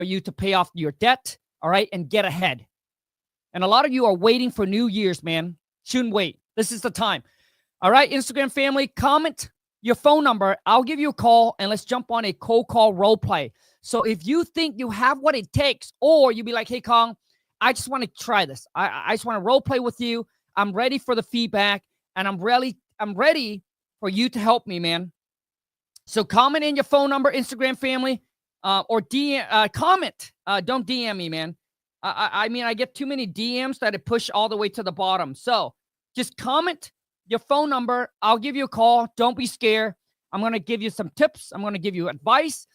for you to pay off your debt, all right, and get ahead. And a lot of you are waiting for New Year's, man. Shouldn't wait. This is the time. All right, Instagram family, comment your phone number. I'll give you a call, and let's jump on a cold call role play. So if you think you have what it takes, or you be like, hey, Khang, I just want to try this. I just want to role play with you. I'm ready for the feedback, and I'm ready for you to help me, man. So comment in your phone number, Instagram family, or DM, comment. Don't DM me, man. I mean, I get too many DMs that it push all the way to the bottom. So just comment your phone number. I'll give you a call. Don't be scared. I'm going to give you some tips. I'm going to give you advice.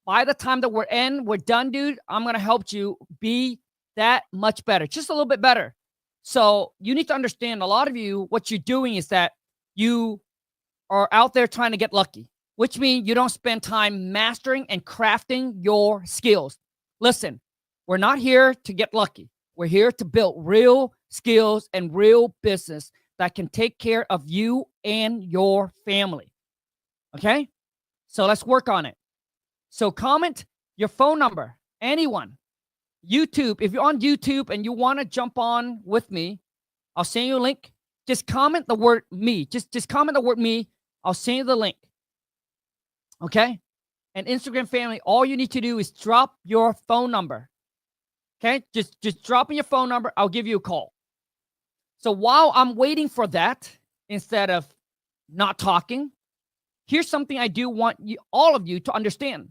By the time that we're done, dude, I'm going to help you be that much better, just a little bit better. So you need to understand, a lot of you, what you're doing is that you are out there trying to get lucky, which means you don't spend time mastering and crafting your skills. Listen, we're not here to get lucky. We're here to build real skills and real business that can take care of you and your family. Okay? So let's work on it. So comment your phone number, anyone. YouTube, if you're on YouTube and you want to jump on with me, I'll send you a link. Just comment the word me. Just comment the word me. I'll send you the link. Okay? And Instagram family, all you need to do is drop your phone number. Okay? Just drop in your phone number. I'll give you a call. So while I'm waiting for that, instead of not talking, here's something I do want you, all of you, to understand.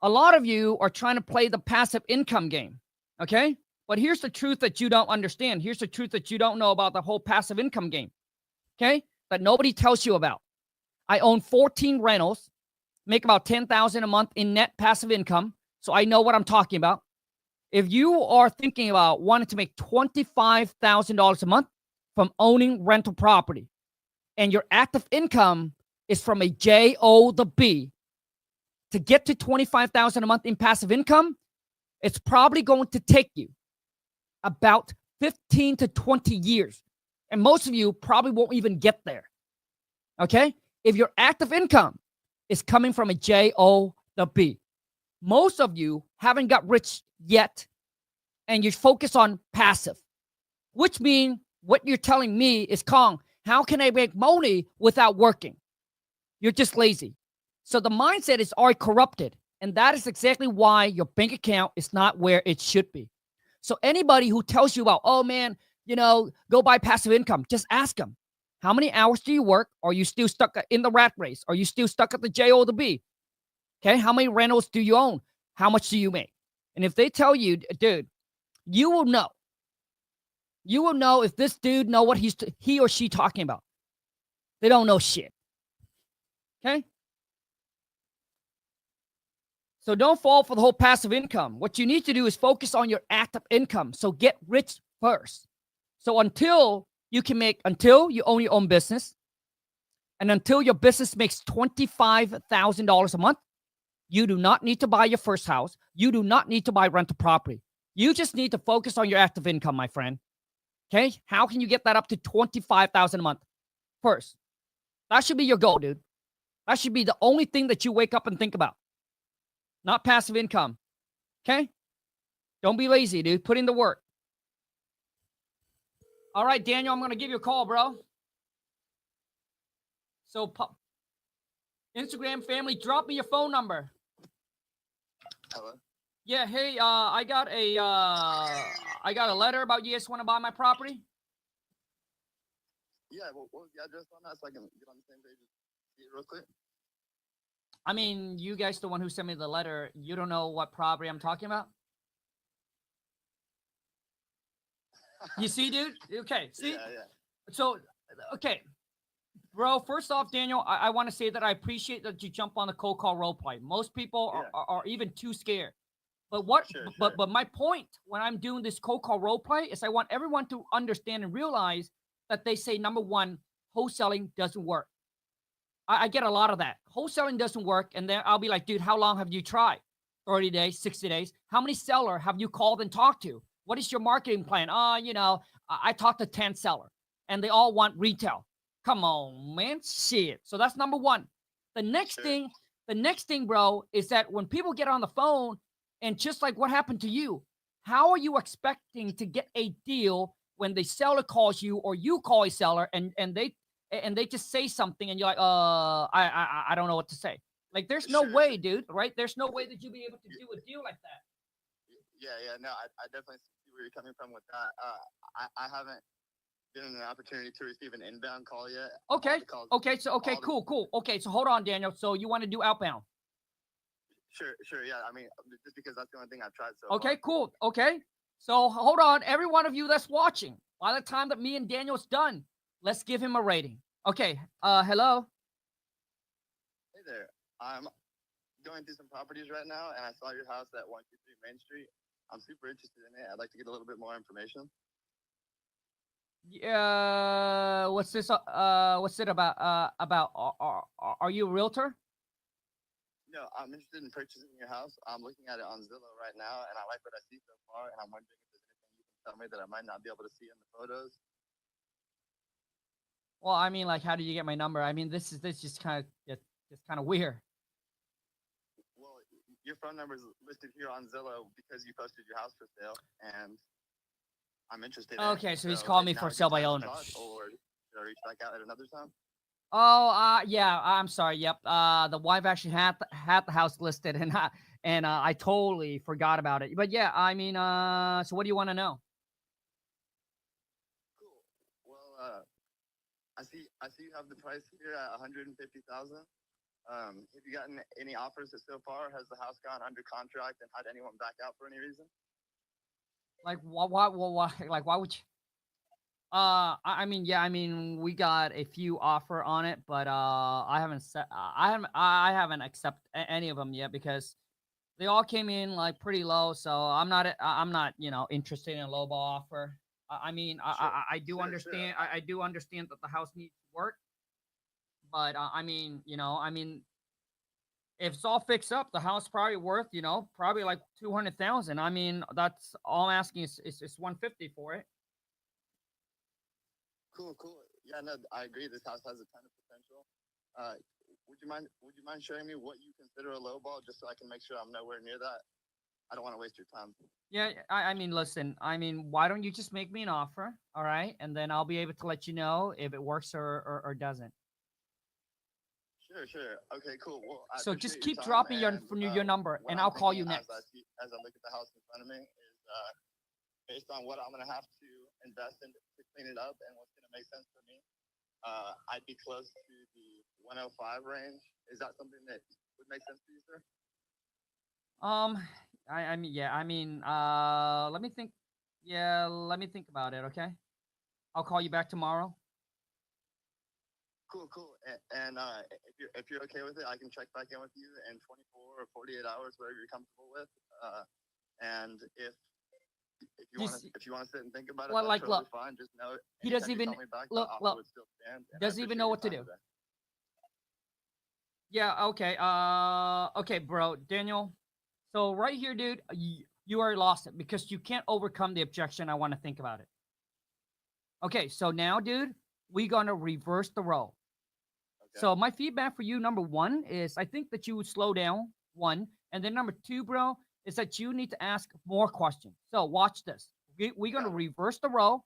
A lot of you are trying to play the passive income game, okay? But here's the truth that you don't understand. Here's the truth that you don't know about the whole passive income game, okay? That nobody tells you about. I own 14 rentals, make about $10,000 a month in net passive income, so I know what I'm talking about. If you are thinking about wanting to make $25,000 a month from owning rental property, and your active income is from a job, to get to $25,000 a month in passive income, it's probably going to take you about 15 to 20 years. And most of you probably won't even get there. Okay? If your active income is coming from a job, most of you haven't got rich yet, and you're focused on passive, which means what you're telling me is, Khang, how can I make money without working? You're just lazy. So the mindset is already corrupted, and that is exactly why your bank account is not where it should be. So anybody who tells you about, oh man, go buy passive income, just ask them, how many hours do you work? Are you still stuck in the rat race? Are you still stuck at the job? Okay, how many rentals do you own? How much do you make? And if they tell you, dude, you will know. You will know if this dude know what he or she talking about. They don't know shit. Okay? So don't fall for the whole passive income. What you need to do is focus on your active income. So get rich first. So until you own your own business, and until your business makes $25,000 a month, you do not need to buy your first house. You do not need to buy rental property. You just need to focus on your active income, my friend. Okay? How can you get that up to $25,000 a month? First, that should be your goal, dude. That should be the only thing that you wake up and think about. Not passive income. Okay? Don't be lazy, dude. Put in the work. All right, Daniel, I'm going to give you a call, bro. So, Instagram family, drop me your phone number. Hello? Yeah, hey, I got a letter about you guys want to buy my property. Yeah, what was the address on that so I can get on the same page and see it real quick? I mean, you guys, the one who sent me the letter, you don't know what property I'm talking about? You see, dude? Okay, see? Yeah. So, okay. Bro, first off, Daniel, I want to say that I appreciate that you jump on the cold call role play. Most people are even too scared. But but my point when I'm doing this cold call role play is I want everyone to understand and realize that they say, number one, wholesaling doesn't work. I get a lot of that. Wholesaling doesn't work. And then I'll be like, dude, how long have you tried? 30 days, 60 days. How many seller have you called and talked to? What is your marketing plan? I talked to 10 seller and they all want retail. Come on, man. Shit. So that's number one. The next thing, bro, is that when people get on the phone And just like what happened to you, how are you expecting to get a deal when the seller calls you or you call a seller and they just say something and you're like, I don't know what to say. Like, there's no way, dude, right? There's no way that you'll be able to do a deal like that. Yeah. No, I definitely see where you're coming from with that. I haven't been in an opportunity to receive an inbound call yet. Okay. Cool. Okay, so hold on, Daniel. So you want to do outbound? Sure. Yeah. I mean, just because that's the only thing I've tried so Okay, far. cool. Okay. So hold on, every one of you that's watching, by the time that me and Daniel's done, let's give him a rating. Okay. Hello. Hey there. I'm going through some properties right now, and I saw your house at 123 Main Street. I'm super interested in it. I'd like to get a little bit more information. Yeah. What's this? What's it about? Are you a realtor? No, I'm interested in purchasing your house. I'm looking at it on Zillow right now, and I like what I see so far. And I'm wondering if there's anything you can tell me that I might not be able to see in the photos. Well, I mean, like, how did you get my number? I mean, this just kind of weird. Well, your phone number is listed here on Zillow because you posted your house for sale, and I'm interested. Okay, so he's calling me for sale by owner. Or should I reach back out at another time? Oh, yeah. I'm sorry. Yep. The wife actually had the house listed, and I totally forgot about it. But yeah, I mean, so what do you want to know? Cool. Well, I see you have the price here at 150,000. Have you gotten any offers so far? Has the house gone under contract and had anyone back out for any reason? Like, why? Like, why would you? I mean, yeah, I mean, we got a few offer on it, but I haven't accepted any of them yet because they all came in like pretty low. So I'm not interested in a low ball offer. I mean, I do understand. I do understand that the house needs work, but I mean, if it's all fixed up, the house probably worth, probably like 200,000. I mean, that's all I'm asking is 150 for it. Cool. Yeah, no, I agree. This house has a ton of potential. Would you mind showing me what you consider a low ball, just so I can make sure I'm nowhere near that? I don't want to waste your time. Yeah, I mean, listen, I mean, why don't you just make me an offer, all right? And then I'll be able to let you know if it works or doesn't. Sure. Okay, cool. Well, so just keep dropping your number, and I'll call you next. As I look at the house in front of me, is based on what I'm going to have to invest in to clean it up and what's going to make sense for me. I'd be close to the 105 range. Is that something that would make sense for you, sir? I mean, yeah, I mean, let me think. Yeah, let me think about it. Okay, I'll call you back tomorrow. Cool. And if you're okay with it, I can check back in with you in 24 or 48 hours, whatever you're comfortable with. And if you want to sit and think about it, well, that's totally look, fine. Just know he doesn't even look. Doesn't even know what to do. Yeah. Okay. Okay, bro, Daniel. So right here, dude, you already lost it because you can't overcome the objection. I want to think about it. Okay. So now, dude, we're gonna reverse the role. Okay. So my feedback for you, number one, is I think that you would slow down, one, and then number two, bro, is that you need to ask more questions. So watch this. We're gonna reverse the role.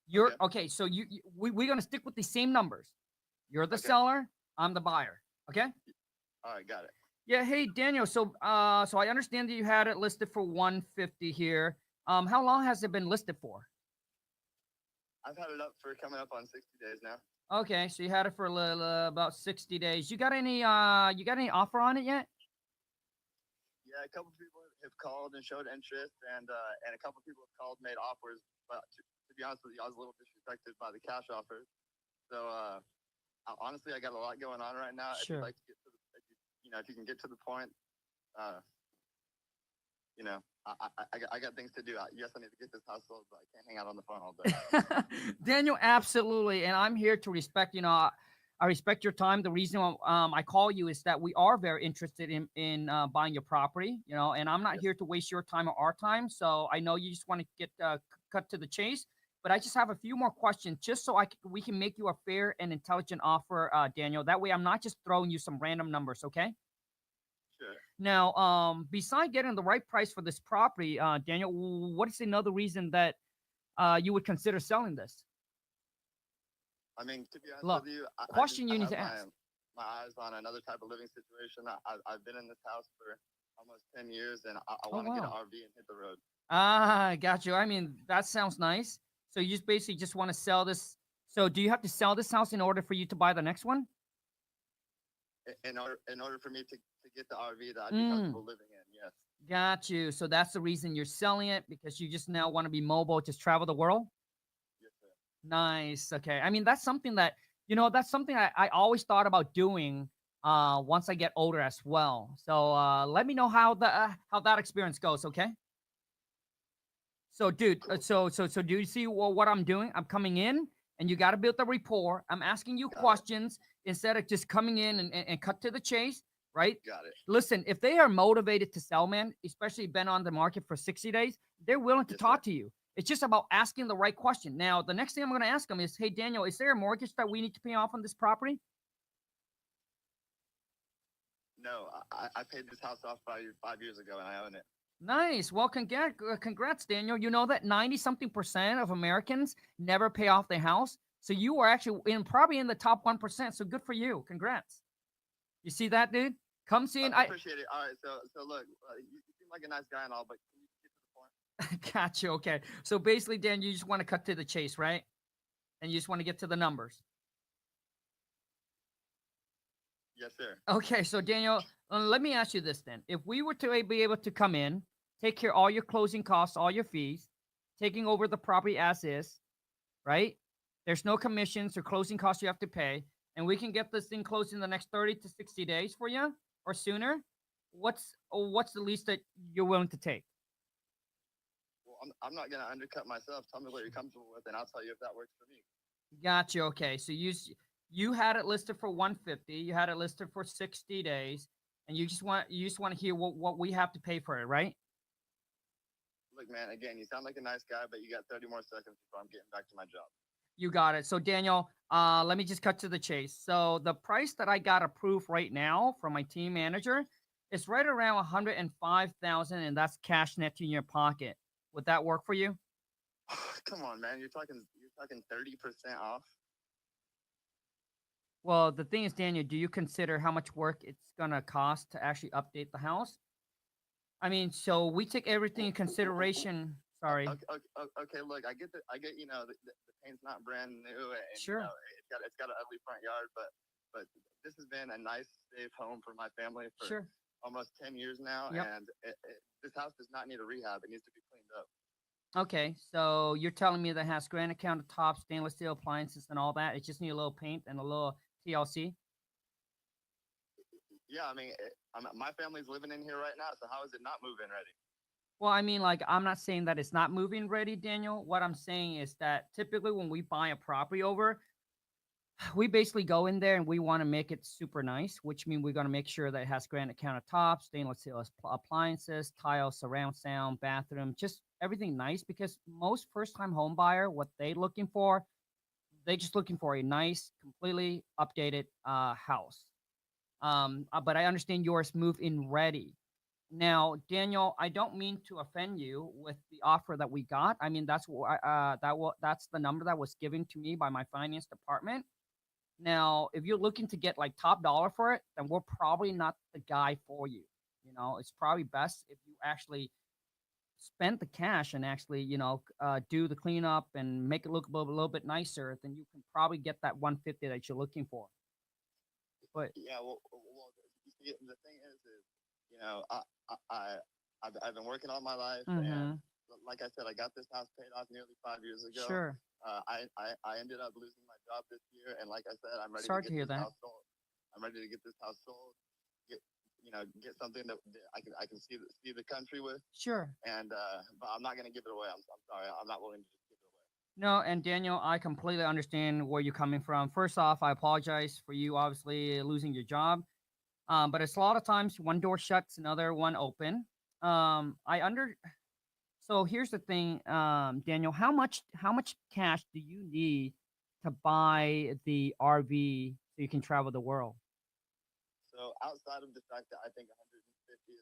You're okay. So we're gonna stick with the same numbers. You're the seller. I'm the buyer. Okay. All right, got it. Yeah. Hey, Daniel. So I understand that you had it listed for 150 here. How long has it been listed for? I've had it up for coming up on 60 days now. Okay, so you had it for about 60 days. You got any offer on it yet? Yeah, a couple people have called and showed interest, and a couple people have called, made offers. But to be honest with you, I was a little disrespected by the cash offers. So honestly, I got a lot going on right now. Sure. If you'd like to get to if you can get to the point, I got things to do. Yes, I need to get this house sold, but I can't hang out on the phone all day. Daniel, absolutely, and I'm here to respect. I respect your time. The reason I call you is that we are very interested in buying your property. And I'm not here to waste your time or our time. So I know you just want to get cut to the chase. But I just have a few more questions, just so we can make you a fair and intelligent offer, Daniel. That way, I'm not just throwing you some random numbers. Okay? Sure. Now, beside getting the right price for this property, Daniel, what is another reason that you would consider selling this? I mean, to be honest Look, with you, question I you need have to ask. my eyes on another type of living situation. I've been in this house for almost 10 years, and I Oh want to get an wow. RV and hit the road. Ah, got you. I mean, that sounds nice. So you just basically just want to sell this. So do you have to sell this house in order for you to buy the next one? In order for me to get the RV that I'd be Mm, comfortable living in, yes. got you. So that's the reason you're selling it because you just now want to be mobile, just travel the world. Yes, sir. Nice. Okay. I mean, that's something that, that's something I always thought about doing once I get older as well. So let me know how that experience goes, okay? So, dude, Cool. so do you see what I'm doing? I'm coming in and you got to build the rapport. I'm asking you Got it. questions instead of just coming in and cut to the chase, right? Got it. Listen, if they are motivated to sell, man, especially been on the market for 60 days, they're willing to Yes, sir. talk to you. It's just about asking the right question. Now, the next thing I'm going to ask them is, hey, Daniel, is there a mortgage that we need to pay off on this property? No, I paid this house off 5 years ago, and I own it. Nice. Well, congrats, Daniel. You know that 90 something percent of Americans never pay off their house. So you are actually probably in the top 1%. So good for you. Congrats. You see that, dude? Come see, I appreciate it. All right, so look, you seem like a nice guy and all, but can you get to the point? got you. Okay. So basically, Dan, you just want to cut to the chase, right? And you just want to get to the numbers. Yes, sir. Okay. So, Daniel, let me ask you this then. If we were to be able to come in, take care of all your closing costs, all your fees, taking over the property as is, right? There's no commissions or closing costs you have to pay, and we can get this thing closed in the next 30 to 60 days for you or sooner. What's the least that you're willing to take? Well, I'm not gonna undercut myself. Tell me what you're comfortable with, and I'll tell you if that works for me. Gotcha. Okay, so you had it listed for 150. You had it listed for 60 days, and you just want to hear what we have to pay for it, right? Look, man. Again, you sound like a nice guy, but you got 30 more seconds before I'm getting back to my job. You got it. So Daniel, let me just cut to the chase. So the price that I got approved right now from my team manager is right around 105,000, and that's cash net to your pocket. Would that work for you? Come on, man. You're talking 30% off. Well, the thing is, Daniel, do you consider how much work it's gonna cost to actually update the house? I mean, so we take everything in consideration. Sorry. Okay. Look, I get. The paint's not brand new, and Sure. it's got an ugly front yard, but this has been a nice, safe home for my family for Sure. almost 10 years now, Yep. and this house does not need a rehab. It needs to be cleaned up. Okay. So you're telling me that it has granite countertops, stainless steel appliances, and all that. It just need a little paint and a little TLC. Yeah, I mean, my family's living in here right now, so how is it not move-in ready? Well, I mean, like, I'm not saying that it's not moving ready, Daniel. What I'm saying is that typically when we buy a property over, we basically go in there and we want to make it super nice, which means we're going to make sure that it has granite countertops, stainless steel appliances, tile, surround sound, bathroom, just everything nice. Because most first-time home buyer, what they looking for, they just looking for a nice, completely updated house. But I understand yours move in ready. Now, Daniel, I don't mean to offend you with the offer that we got. I mean, that's the number that was given to me by my finance department. Now, if you're looking to get like top dollar for it, then we're probably not the guy for you. It's probably best if you actually spend the cash and actually, do the cleanup and make it look a little bit nicer. Then you can probably get that 150 that you're looking for. But Yeah, well, you see, the thing is, you know, I've been working all my life, and mm-hmm, like I said, I got this house paid off nearly 5 years ago. sure. I ended up losing my job this year, and like I said, I'm ready to Sorry to get hear this that. house sold. I'm ready to get this house sold. Get get something that I can see the country with, Sure. and but I'm not gonna give it away. I'm sorry, I'm not willing to just give it away. No, and Daniel, I completely understand where you're coming from. First off, I apologize for you obviously losing your job. But it's a lot of times one door shuts, another one open. I under So here's the thing, Daniel, how much cash do you need to buy the RV so you can travel the world? So outside of the fact that I think 150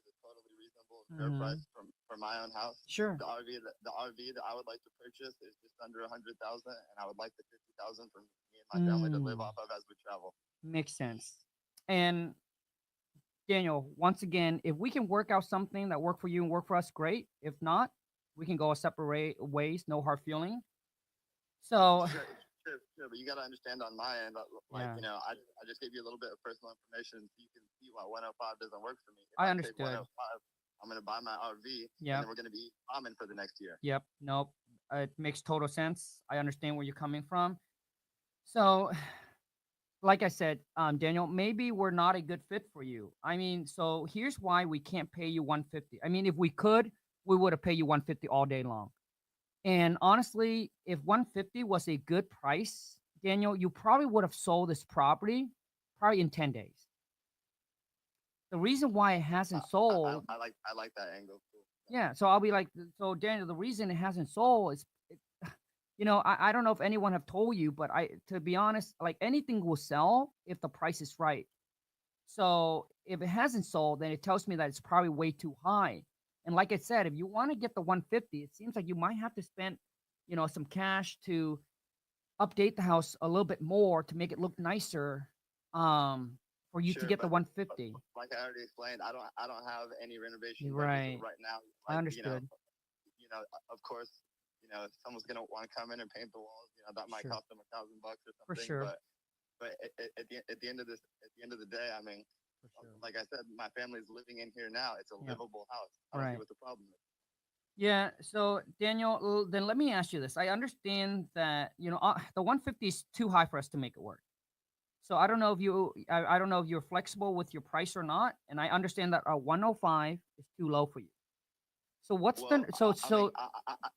fair Mhm. price for my own house. Sure. The RV that I would like to purchase is just under 100,000, and I would like the 50,000 for me and my family to live off of as we travel. Makes sense. And Daniel, once again, if we can work out something that work for you and work for us, great. If not, we can go a separate ways. No hard feeling. So Sure, but you got to understand on my end, like, yeah, you know, I just gave you a little bit of personal information so you can see why 105 doesn't work for me. If I I take understood. 105, I'm going to buy my RV, and Yep. then we're going to be common for the next year. Yep. Nope. It makes total sense. I understand where you're coming from. So, like I said, Daniel, maybe we're not a good fit for you. I mean, so here's why we can't pay you 150. I mean, if we could, we would have paid you 150 all day long. And honestly, if 150 was a good price, Daniel, you probably would have sold this property probably in 10 days. The reason why it hasn't sold, I like that angle. Cool. yeah. So I'll be like, so Daniel, the reason it hasn't sold is, you know, I don't know if anyone have told you, but to be honest, like anything will sell if the price is right. So if it hasn't sold, then it tells me that it's probably way too high. And like I said, if you want to get the 150, it seems like you might have to spend, you know, some cash to update the house a little bit more to make it look nicer. For you to Sure, get the but 150. like I already explained, I don't have any renovation Right. budget right now. I Like, understood. you know, of course, you know, if someone's gonna want to come in and paint the walls, you know, that might Sure. cost them $1,000 or something. For sure. But at the end of the day, I mean, For sure. like I said, my family's living in here now. It's a Yeah. livable house. I don't Right. see what the problem is. Yeah. So Daniel, then let me ask you this. I understand that, you know, the 150 is too high for us to make it work. So I don't know if I don't know if you're flexible with your price or not. And I understand that 105 is too low for you. So what's Well, the so I mean, so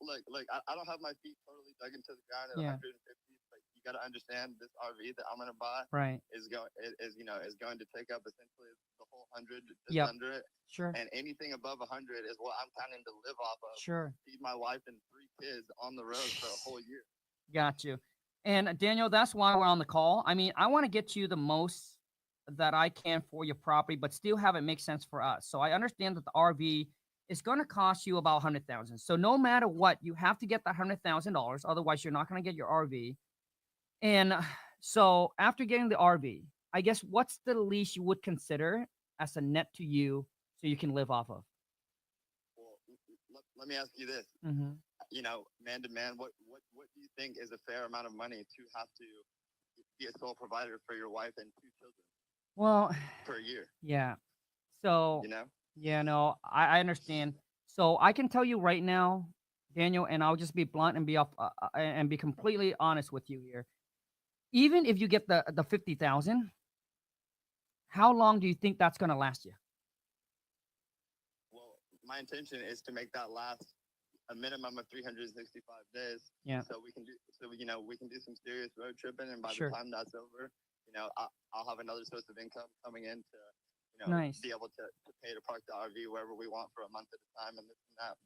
look, I don't have my feet totally dug into the ground at yeah, 150, but you got to understand this RV that I'm gonna buy right. is going to take up essentially the whole 100, just Yep. under it, Sure. and anything above 100 is what I'm planning to live off of, Sure. feed my wife and 3 kids on the road for a whole year. Got you. And Daniel, that's why we're on the call. I mean, I want to get you the most that I can for your property, but still have it make sense for us. So I understand that the RV is going to cost you about 100,000. So no matter what, you have to get that $100,000. Otherwise, you're not going to get your RV. And so after getting the RV, I guess what's the least you would consider as a net to you so you can live off of? Well, let me ask you this. Mm-hmm. You know, man to man, what do you think is a fair amount of money to have to be a sole provider for your wife and 2 children Well, per year? yeah. So, You know? yeah, no, I understand. So I can tell you right now, Daniel, and I'll just be blunt and be completely honest with you here. Even if you get the 50,000, how long do you think that's gonna last you? Well, my intention is to make that last a minimum of 365 days. Yeah. So we can do some serious road tripping, and by Sure. the time that's over, you know, I'll have another source of income coming in to, you know, Nice. be able to pay to park the RV wherever we want for a month at a time and this and that.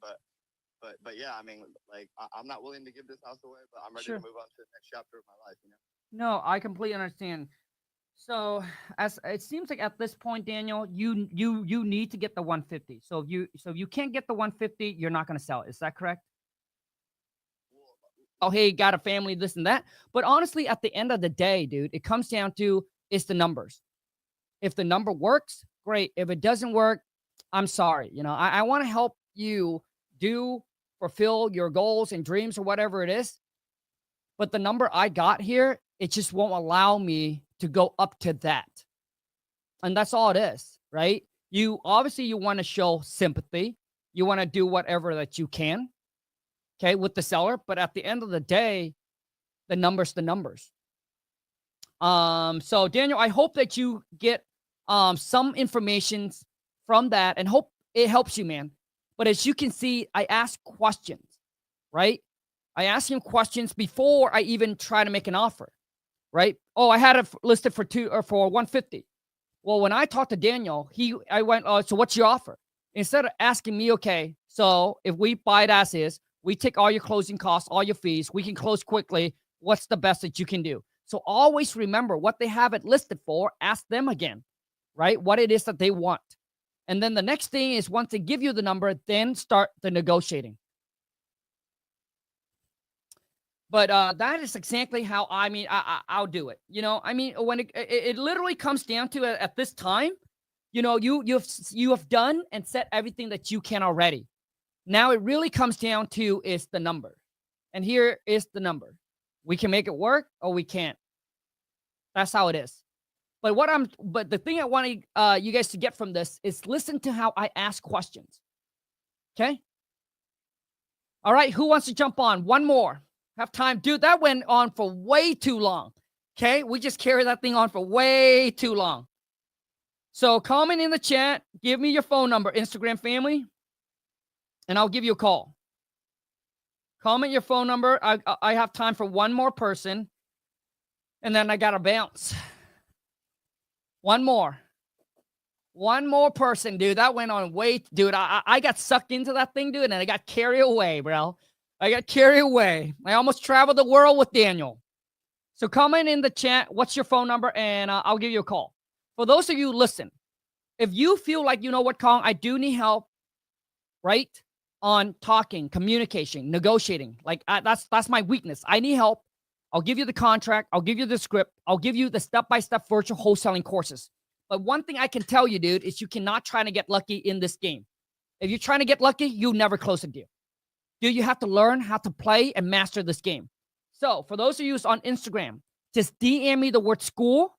But yeah, I mean, like I'm not willing to give this house away, but I'm ready Sure. to move on to the next chapter of my life. You know. No, I completely understand. So as it seems like at this point, Daniel, you need to get the 150. So if you can't get the 150, you're not gonna sell it. Is that correct? Oh, hey, got a family, this and that. But honestly, at the end of the day, dude, it comes down to it's the numbers. If the number works, great. If it doesn't work, I'm sorry. You know, I want to help you fulfill your goals and dreams or whatever it is. But the number I got here, it just won't allow me to go up to that. And that's all it is, right? You obviously you want to show sympathy. You want to do whatever that you can, okay, with the seller. But at the end of the day, the numbers. So Daniel, I hope that you get some information from that and hope it helps you, man. But as you can see, I ask questions, right? I ask him questions before I even try to make an offer, right? Oh, I had it listed for 150. Well, when I talked to Daniel, I went, oh, so what's your offer? Instead of asking me, okay, so if we buy it as is, we take all your closing costs, all your fees, we can close quickly. What's the best that you can do? So always remember what they have it listed for. Ask them again, right? What it is that they want. And then the next thing is once they give you the number, then start the negotiating. But that is exactly how I'll do it. You know, I mean, when it literally comes down to it at this time, you know, you have done and set everything that you can already. Now it really comes down to is the number. And here is the number. We can make it work or we can't. That's how it is. But the thing I want you guys to get from this is listen to how I ask questions. Okay? All right, who wants to jump on? One more. Have time. Dude, that went on for way too long. Okay? We just carried that thing on for way too long. So comment in the chat. Give me your phone number, Instagram family, and I'll give you a call. Comment your phone number. I have time for one more person, and then I got to bounce. One more person, dude. That went on way, dude. I got sucked into that thing, dude, and I got carried away, bro. I got carried away. I almost traveled the world with Daniel. So comment in the chat, what's your phone number, and I'll give you a call. For those of you, listen, if you feel like, you know what, Khang, I do need help, right, on talking, communication, negotiating. Like, that's my weakness. I need help. I'll give you the contract. I'll give you the script. I'll give you the step-by-step virtual wholesaling courses. But one thing I can tell you, dude, is you cannot try to get lucky in this game. If you're trying to get lucky, you'll never close a deal. Dude, you have to learn how to play and master this game. So for those of you on Instagram, just DM me the word school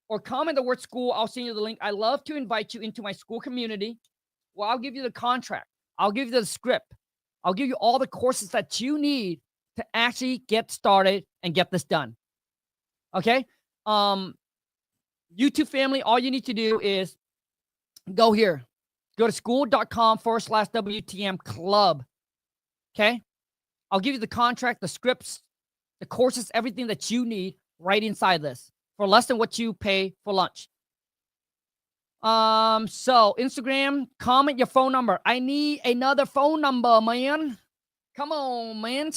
or comment the word school. I'll send you the link. I love to invite you into my Skool community. Well, I'll give you the contract. I'll give you the script. I'll give you all the courses that you need to actually get started and get this done. Okay? YouTube family, all you need to do is go here. Go to skool.com/WTM club. Okay? I'll give you the contract, the scripts, the courses, everything that you need right inside this for less than what you pay for lunch. So Instagram, comment your phone number. I need another phone number, man. Come on, man.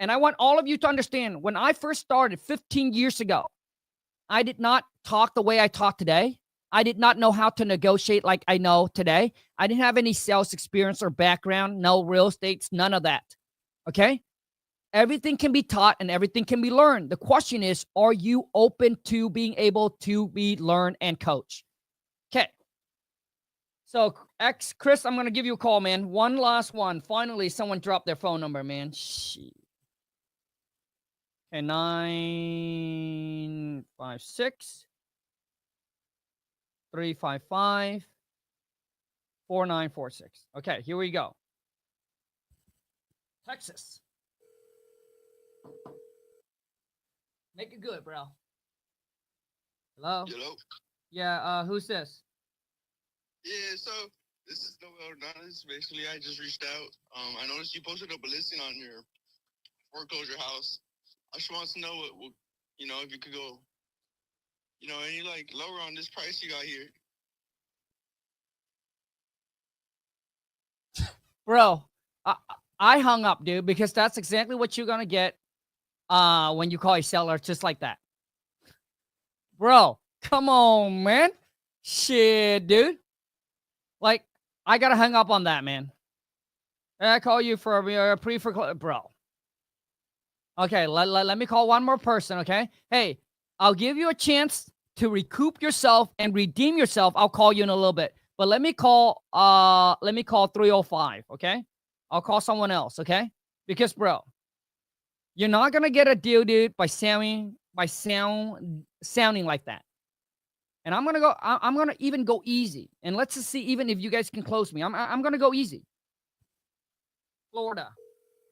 And I want all of you to understand, when I first started 15 years ago, I did not talk the way I talk today. I did not know how to negotiate like I know today. I didn't have any sales experience or background, no real estates, none of that. Okay? Everything can be taught and everything can be learned. The question is, are you open to being able to be learned and coach? Okay. So, Chris, I'm going to give you a call, man. One last one. Finally, someone dropped their phone number, man. Shit. Okay, 956 355 4946. Okay, here we go. Texas. Make it good, bro. Hello? Hello? Yeah, who's this? Yeah, so this is Noel Hernandez. Basically, I just reached out. I noticed you posted up a listing on your foreclosure house. I just want to know what you know, if you could go, you know, any like lower on this price you got here. Bro, I hung up, dude, because that's exactly what you're going to get when you call a seller just like that. Bro, come on, man. Shit, dude. Like, I got to hang up on that, man. I call you for a pre-foreclosure, bro. Okay, let me call one more person, okay? Hey, I'll give you a chance to recoup yourself and redeem yourself. I'll call you in a little bit. But let me call 305, okay? I'll call someone else, okay? Because, bro, you're not gonna get a deal, dude, by sounding like that. And I'm gonna even go easy. And let's just see even if you guys can close me. I'm gonna go easy. Florida.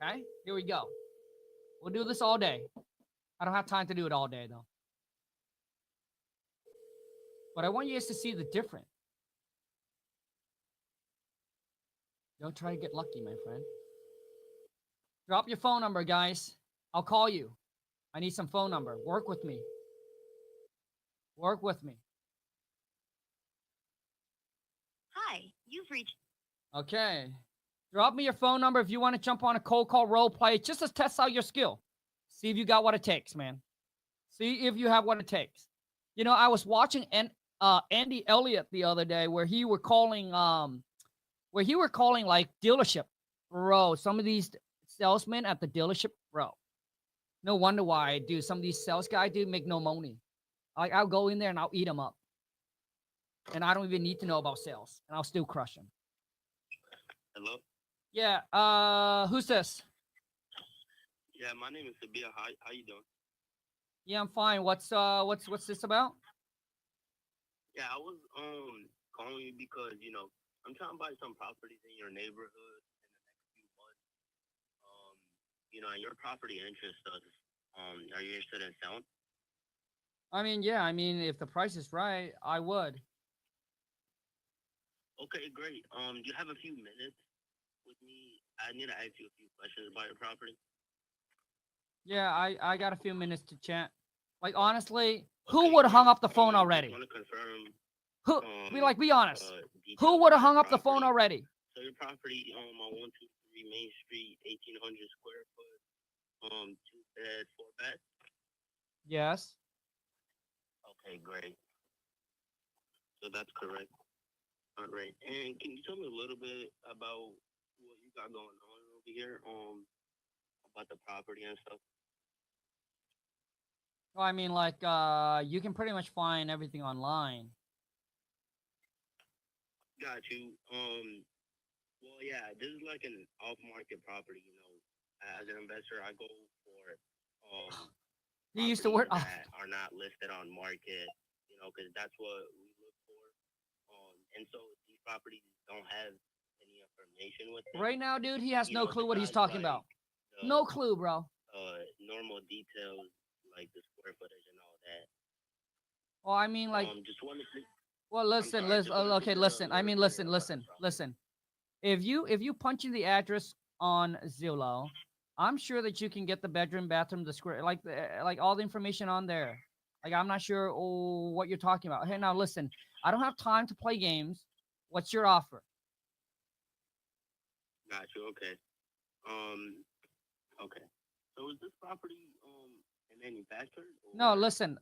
Okay, here we go. We'll do this all day. I don't have time to do it all day though. But I want you guys to see the difference. Don't try to get lucky, my friend. Drop your phone number, guys. I'll call you. I need some phone number. Work with me. Work with me. Hi, you've reached. Okay. Drop me your phone number if you want to jump on a cold call role play just to test out your skill. See if you got what it takes, man. See if you have what it takes. You know, I was watching Andy Elliott the other day where he were calling like dealership. Bro, some of these salesmen at the dealership, bro. No wonder why, dude. Some of these sales guys, dude, make no money. Like, I'll go in there and I'll eat them up. And I don't even need to know about sales. And I'll still crush them. Hello? Yeah, who's this? Yeah, my name is Sabia. How you doing? Yeah, I'm fine. What's this about? Yeah, I was calling you because, I'm trying to buy some properties in your neighborhood in the next few months. And your property interests us. Are you interested in selling? I mean, yeah, if the price is right, I would. Okay, great. Do you have a few minutes with me? I need to ask you a few questions about your property. Yeah, I got a few minutes to chat. Like, honestly, who Okay, would have great. hung up the phone I already? just want to confirm Who? Be honest. details Who would have about your hung up the phone property. already? So your property on 123 Main Street, 1,800 square foot, 2 bed, 4 bed. Yes. Okay, great. So that's correct. All right. And can you tell me a little bit about what you got going on over here, about the property and stuff? Well, I mean, like, you can pretty much find everything online. Got you. Well, yeah, this is like an off-market property. As an investor, I go for You used the word properties off. that are not listed on market. Because that's what we look for. And so these properties don't have any information with them. Right now, dude, he has no clue what he's besides, talking like, about. No clue, bro. Normal details like the square footage and all that. Well, I mean, like, Just wanted to. well, listen, sorry, listen. just wanted to Okay, get a listen. I little mean, bit listen, about listen, the property. listen. If you punch in the address on Zillow, I'm sure that you can get the bedroom, bathroom, the square, like all the information on there. Like, I'm not sure what you're talking about. Hey, now listen, I don't have time to play games. What's your offer? Got you. Okay. Okay. So is this property manufactured? No, Or listen.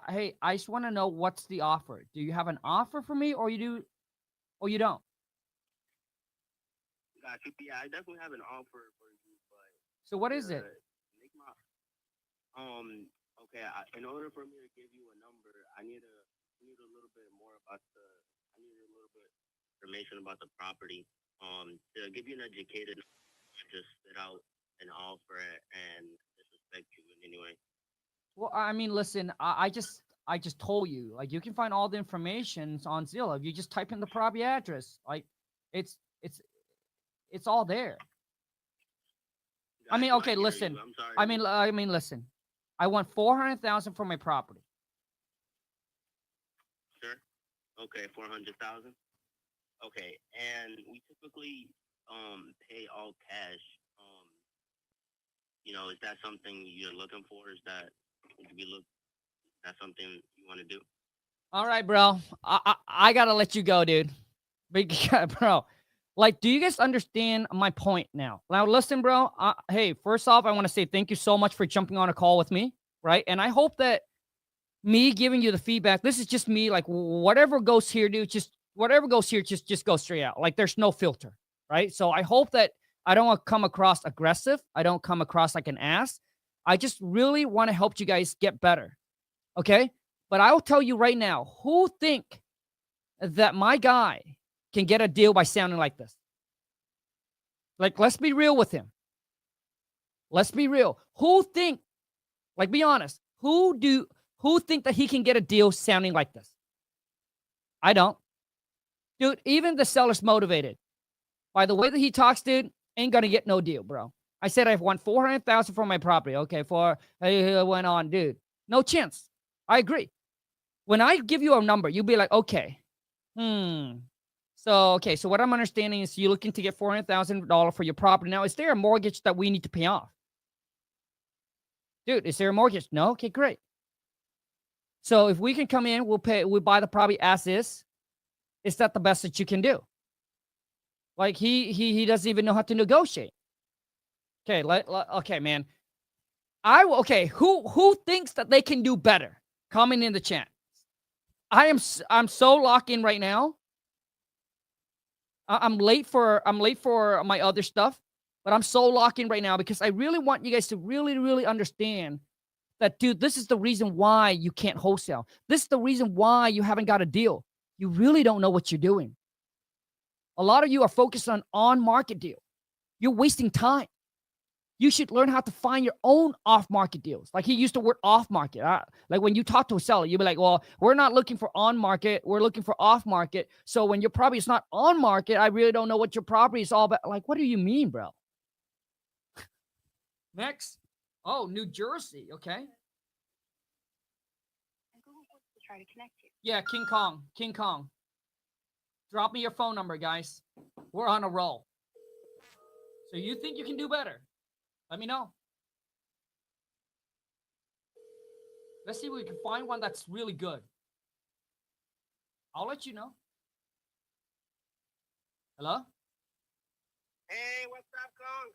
Hey, I just want to know what's the offer. Do you have an offer for me, or you do, or you don't? got you. Yeah, I definitely have an offer for you, but So what is it? make my okay. In order for me to give you a number, I need a little bit more about the. I need a little bit information about the property. To give you an educated, just spit out an offer and disrespect you in any way. Well, I mean, listen. I just told you. Like, you can find all the information on Zillow. If you just type in the property address, like, it's it's it's all there. I mean, okay, listen. I'm sorry. I mean, listen. I want 400,000 for my property. Sure. Okay, 400,000. Okay, and we typically pay all cash. Is that something you're looking for? Is that something you want to do? All right, bro. I gotta let you go, dude. Bro, like, do you guys understand my point now? Now, listen, bro. Hey, first off, I want to say thank you so much for jumping on a call with me, right? And I hope that me giving you the feedback, this is just me, like, whatever goes here, dude, just go straight out. Like, there's no filter, right? So I hope that I don't come across aggressive. I don't come across like an ass. I just really want to help you guys get better, okay? But I will tell you right now, who think that my guy can get a deal by sounding like this? Like, let's be real with him. Let's be real. Who think, like, be honest, who think that he can get a deal sounding like this? I don't. Dude, even the seller's motivated. By the way that he talks, dude, ain't gonna get no deal, bro. I said I've won 400,000 for my property. Okay, went on, dude. No chance. I agree. When I give you a number, you'll be like, okay, So what I'm understanding is you're looking to get $400,000 for your property. Now, is there a mortgage that we need to pay off? Dude, is there a mortgage? No? Okay, great. So if we can come in, we'll buy the property as is. Is that the best that you can do? Like, he doesn't even know how to negotiate. Okay, okay, man. Who thinks that they can do better? Comment in the chat. I'm so locked in right now. I'm late for my other stuff, but I'm so locked in right now because I really want you guys to really, really understand that, dude, this is the reason why you can't wholesale. This is the reason why you haven't got a deal. You really don't know what you're doing. A lot of you are focused on market deal. You're wasting time. You should learn how to find your own off-market deals. Like he used the word off-market. Like when you talk to a seller, you'll be like, well, we're not looking for on-market. We're looking for off-market. So when your property is not on-market, I really don't know what your property is all about. Like, what do you mean, bro? Next. Oh, New Jersey. Okay. To try to connect you. Yeah, King Kong. King Kong. Drop me your phone number, guys. We're on a roll. So you think you can do better? Let me know. Let's see if we can find one that's really good. I'll let you know. Hello? Hey, what's up, Khang?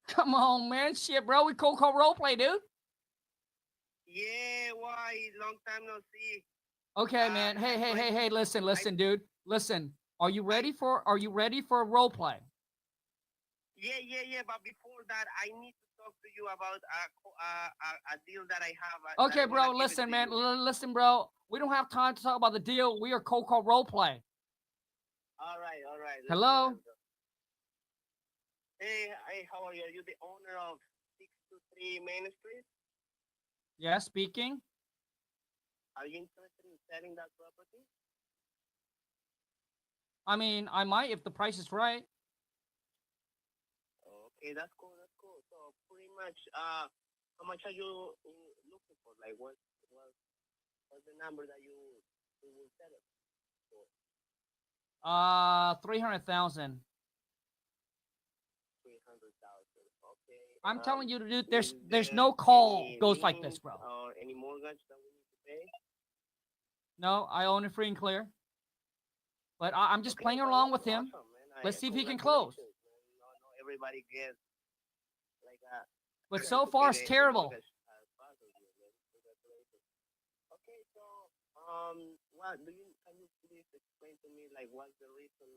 Come on, man. Shit, bro. We cold call role play, dude. Yeah, why? Long time no see. Okay, man. Hey. Listen, dude. Listen. Are you ready for a role play? Yeah. But before that, I need to talk to you about a deal that I have. Okay, bro. Listen, man. Listen, bro. We don't have time to talk about the deal. We are cold call role play. All right. Hello? Hey, how are you? Are you the owner of 623 Main Street? Yeah, speaking. Are you interested in selling that property? I mean, I might if the price is right. Okay, that's cool. So pretty much, how much are you looking for? Like, what's the number that you will sell it for? 300,000. 300,000. Okay. I'm telling you, dude. There's no call goes like this, bro. Or any mortgage that we need to pay? No, I own it free and clear. But I'm just playing along with him. Awesome, Let's see if he can close. Congratulations, man. Not everybody gets like that. But so far, it's terrible. Okay, so what can you please explain to me like what's the reason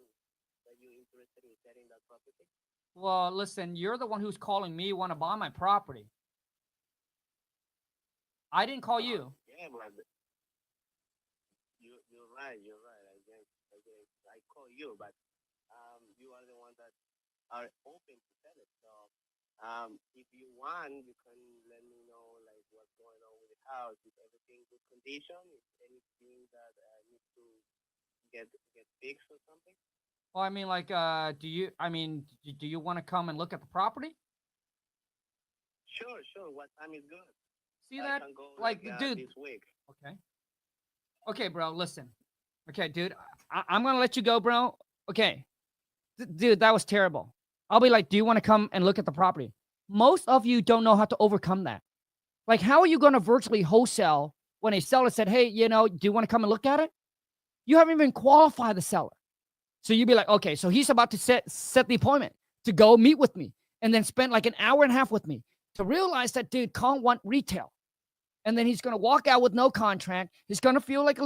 that you're interested in selling that property? Well, listen, you're the one who's calling me. Want to buy my property? I didn't call you. Yeah, but you're right. I call you, but you are the one that are open to sell it. So if you want, you can let me know like what's going on with the house. Is everything good condition? Is anything that needs to get fixed or something? Well, I mean, like, do you want to come and look at the property? Sure. What time is good? See I that? can go, Like, dude. this week. Okay, bro. Listen. Okay, dude. I'm gonna let you go, bro. Okay, dude, that was terrible. I'll be like, do you want to come and look at the property? Most of you don't know how to overcome that. Like, how are you gonna virtually wholesale when a seller said, hey, do you want to come and look at it? You haven't even qualified the seller. So you'd be like, okay, so he's about to set the appointment to go meet with me and then spend like an hour and a half with me to realize that dude can't want retail. And then he's going to walk out with no contract. He's going to feel like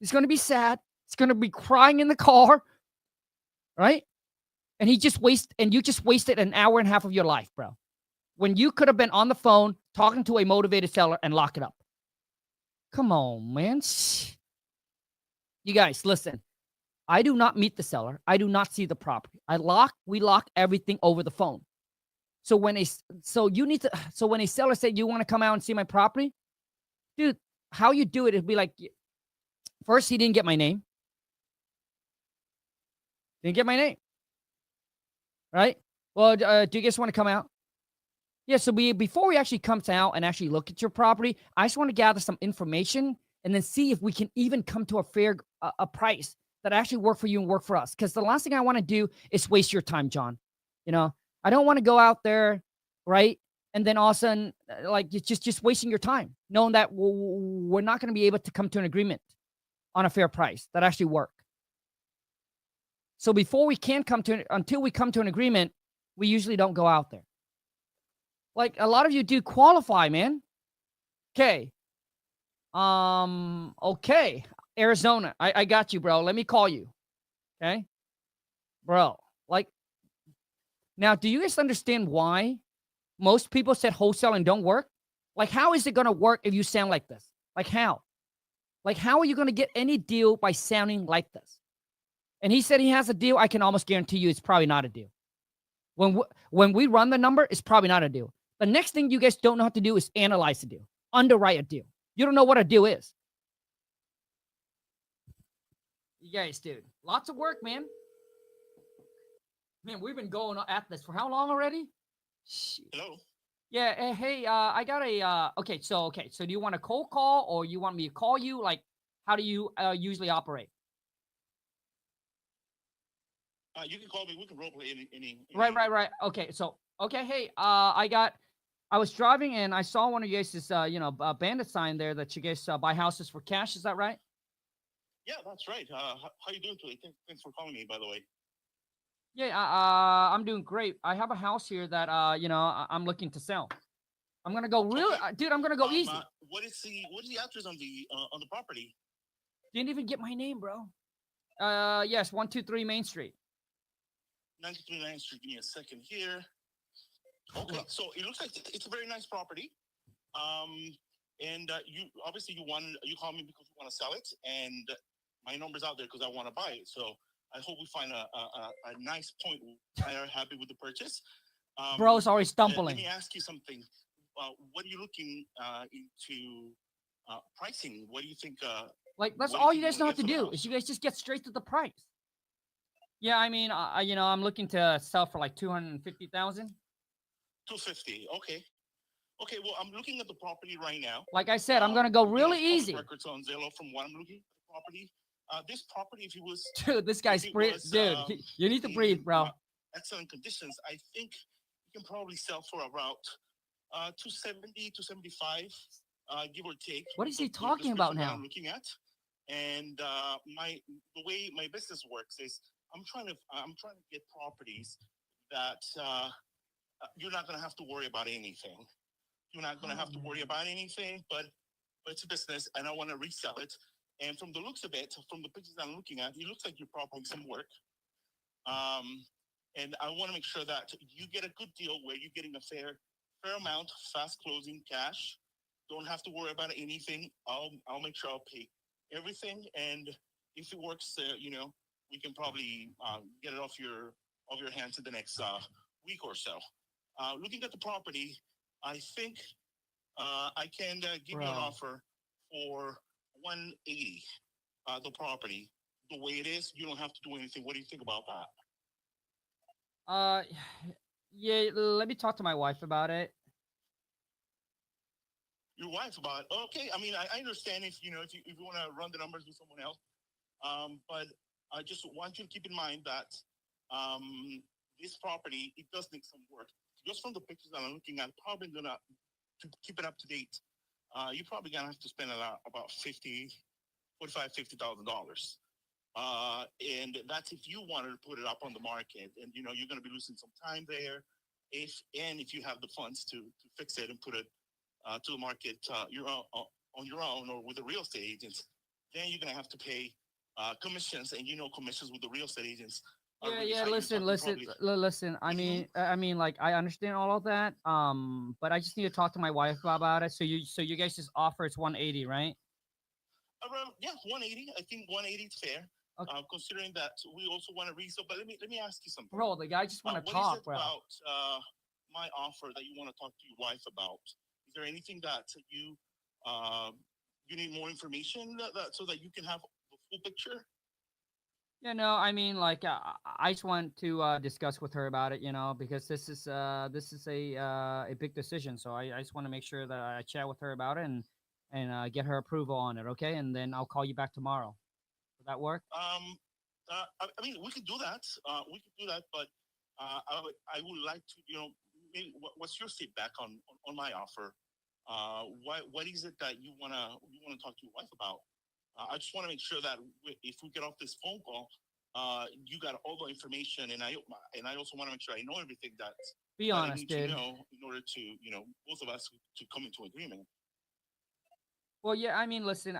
he's going to be sad. He's going to be crying in the car. Right? And you just wasted an hour and a half of your life, bro. When you could have been on the phone talking to a motivated seller and lock it up. Come on, man. You guys, listen. I do not meet the seller. I do not see the property. We lock everything over the phone. So when a seller said, you want to come out and see my property? Dude, how you do it'd be like, first, he didn't get my name. Right? Well, do you guys want to come out? Yeah, so before we actually come out and actually look at your property, I just want to gather some information and then see if we can even come to a fair price that actually work for you and work for us. Because the last thing I want to do is waste your time, John. I don't want to go out there, right? And then all of a sudden, like, it's just wasting your time, knowing that we're not going to be able to come to an agreement on a fair price that actually work. So until we come to an agreement, we usually don't go out there. Like, a lot of you do qualify, man. Okay. Okay. Arizona. I got you, bro. Let me call you. Okay, bro. Like, now, do you guys understand why most people said wholesaling don't work? Like, how is it gonna work if you sound like this? Like, how? Like, how are you gonna get any deal by sounding like this? And he said he has a deal. I can almost guarantee you it's probably not a deal. When we run the number, it's probably not a deal. The next thing you guys don't know how to do is analyze a deal, underwrite a deal. You don't know what a deal is. You guys, dude, lots of work, man. Man, we've been going at this for how long already? Shit. Hello. Yeah. Hey, I got a. Okay. So do you want a cold call or you want me to call you? Like, how do you usually operate? You can call me. We can role play any. Right. Okay. So, okay. Hey, I was driving and I saw one of you guys' bandit sign there that you guys buy houses for cash. Is that right? Yeah, that's right. How you doing today? Thanks for calling me, by the way. Yeah. I'm doing great. I have a house here that I'm looking to sell. I'm gonna go real, Okay. dude. I'm gonna go easy. What is the address on the property? Didn't even get my name, bro. Yes, 123 Main Street. 93 9th Street. Give me a second here. Okay, so it looks like it's a very nice property. And you call me because you want to sell it, and my number's out there because I want to buy it. So I hope we find a nice point where I are happy with the purchase. Bro's always Let stumbling. me ask you something. What are you looking into pricing? What do you think? Like, that's what do all you you guys think know you how to wanna get for the do is house? you guys just get straight to the price. Yeah, I mean, I'm looking to sell for like 250,000. 250. Okay. Okay. Well, I'm looking at the property right now. Like I said, I'm gonna go Looking at really public easy. records on Zillow from what I'm looking at the property. This property, if it was Dude, this guy's if it breathe. was, Dude, you need to breathe, bro. excellent conditions, I think you can probably sell for about 270, 275, give or take. What is the- he the talking about description that now? I'm looking at, and the way my business works is I'm trying to get properties that you're not going to have to worry about anything. You're not going to have to worry about anything, but it's a business, and I want to resell it. And from the looks of it, from the pictures I'm looking at, it looks like you're probably some work. And I want to make sure that you get a good deal where you're getting a fair amount, fast closing cash. Don't have to worry about anything. I'll make sure I'll pay everything, and if it works, we can probably get it off your hands in the next week or so. Looking at the property, I think I can give you an offer for 180. The property, the way it is, you don't have to do anything. What do you think about that? Yeah, let me talk to my wife about it. Your wife about it? Okay. I mean, I understand if you want to run the numbers with someone else, but I just want you to keep in mind that this property, it does need some work. Just from the pictures that I'm looking at, probably gonna to keep it up to date. You're probably gonna have to spend about $50,000. And that's if you wanted to put it up on the market, and you're going to be losing some time there. If you have the funds to fix it and put it to the market on your own or with the real estate agents, then you're going to have to pay commissions, and commissions with the real estate agents. Yeah. Listen. I mean, like, I understand all of that. But I just need to talk to my wife about it. So you guys just offer it's 180, right? Around 180. I think 180 is fair. Okay. Considering that we also want to resell, but let me ask you something. Bro, the guy just want to talk, bro. What is it about my offer that you want to talk to your wife about? Is there anything that you need more information so that you can have the full picture? Yeah, no, I mean, like, I just want to discuss with her about it, because this is a big decision. So I just want to make sure that I chat with her about it and get her approval on it, okay? And then I'll call you back tomorrow. Would that work? I mean, we could do that. But I would like to, maybe, what's your feedback on my offer? What is it that you wanna talk to your wife about? I just want to make sure that if we get off this phone call, you got all the information, and I also want to make sure I know everything that Be honest, I need dude. to know in order to both of us to come into agreement. Well, yeah, I mean, listen,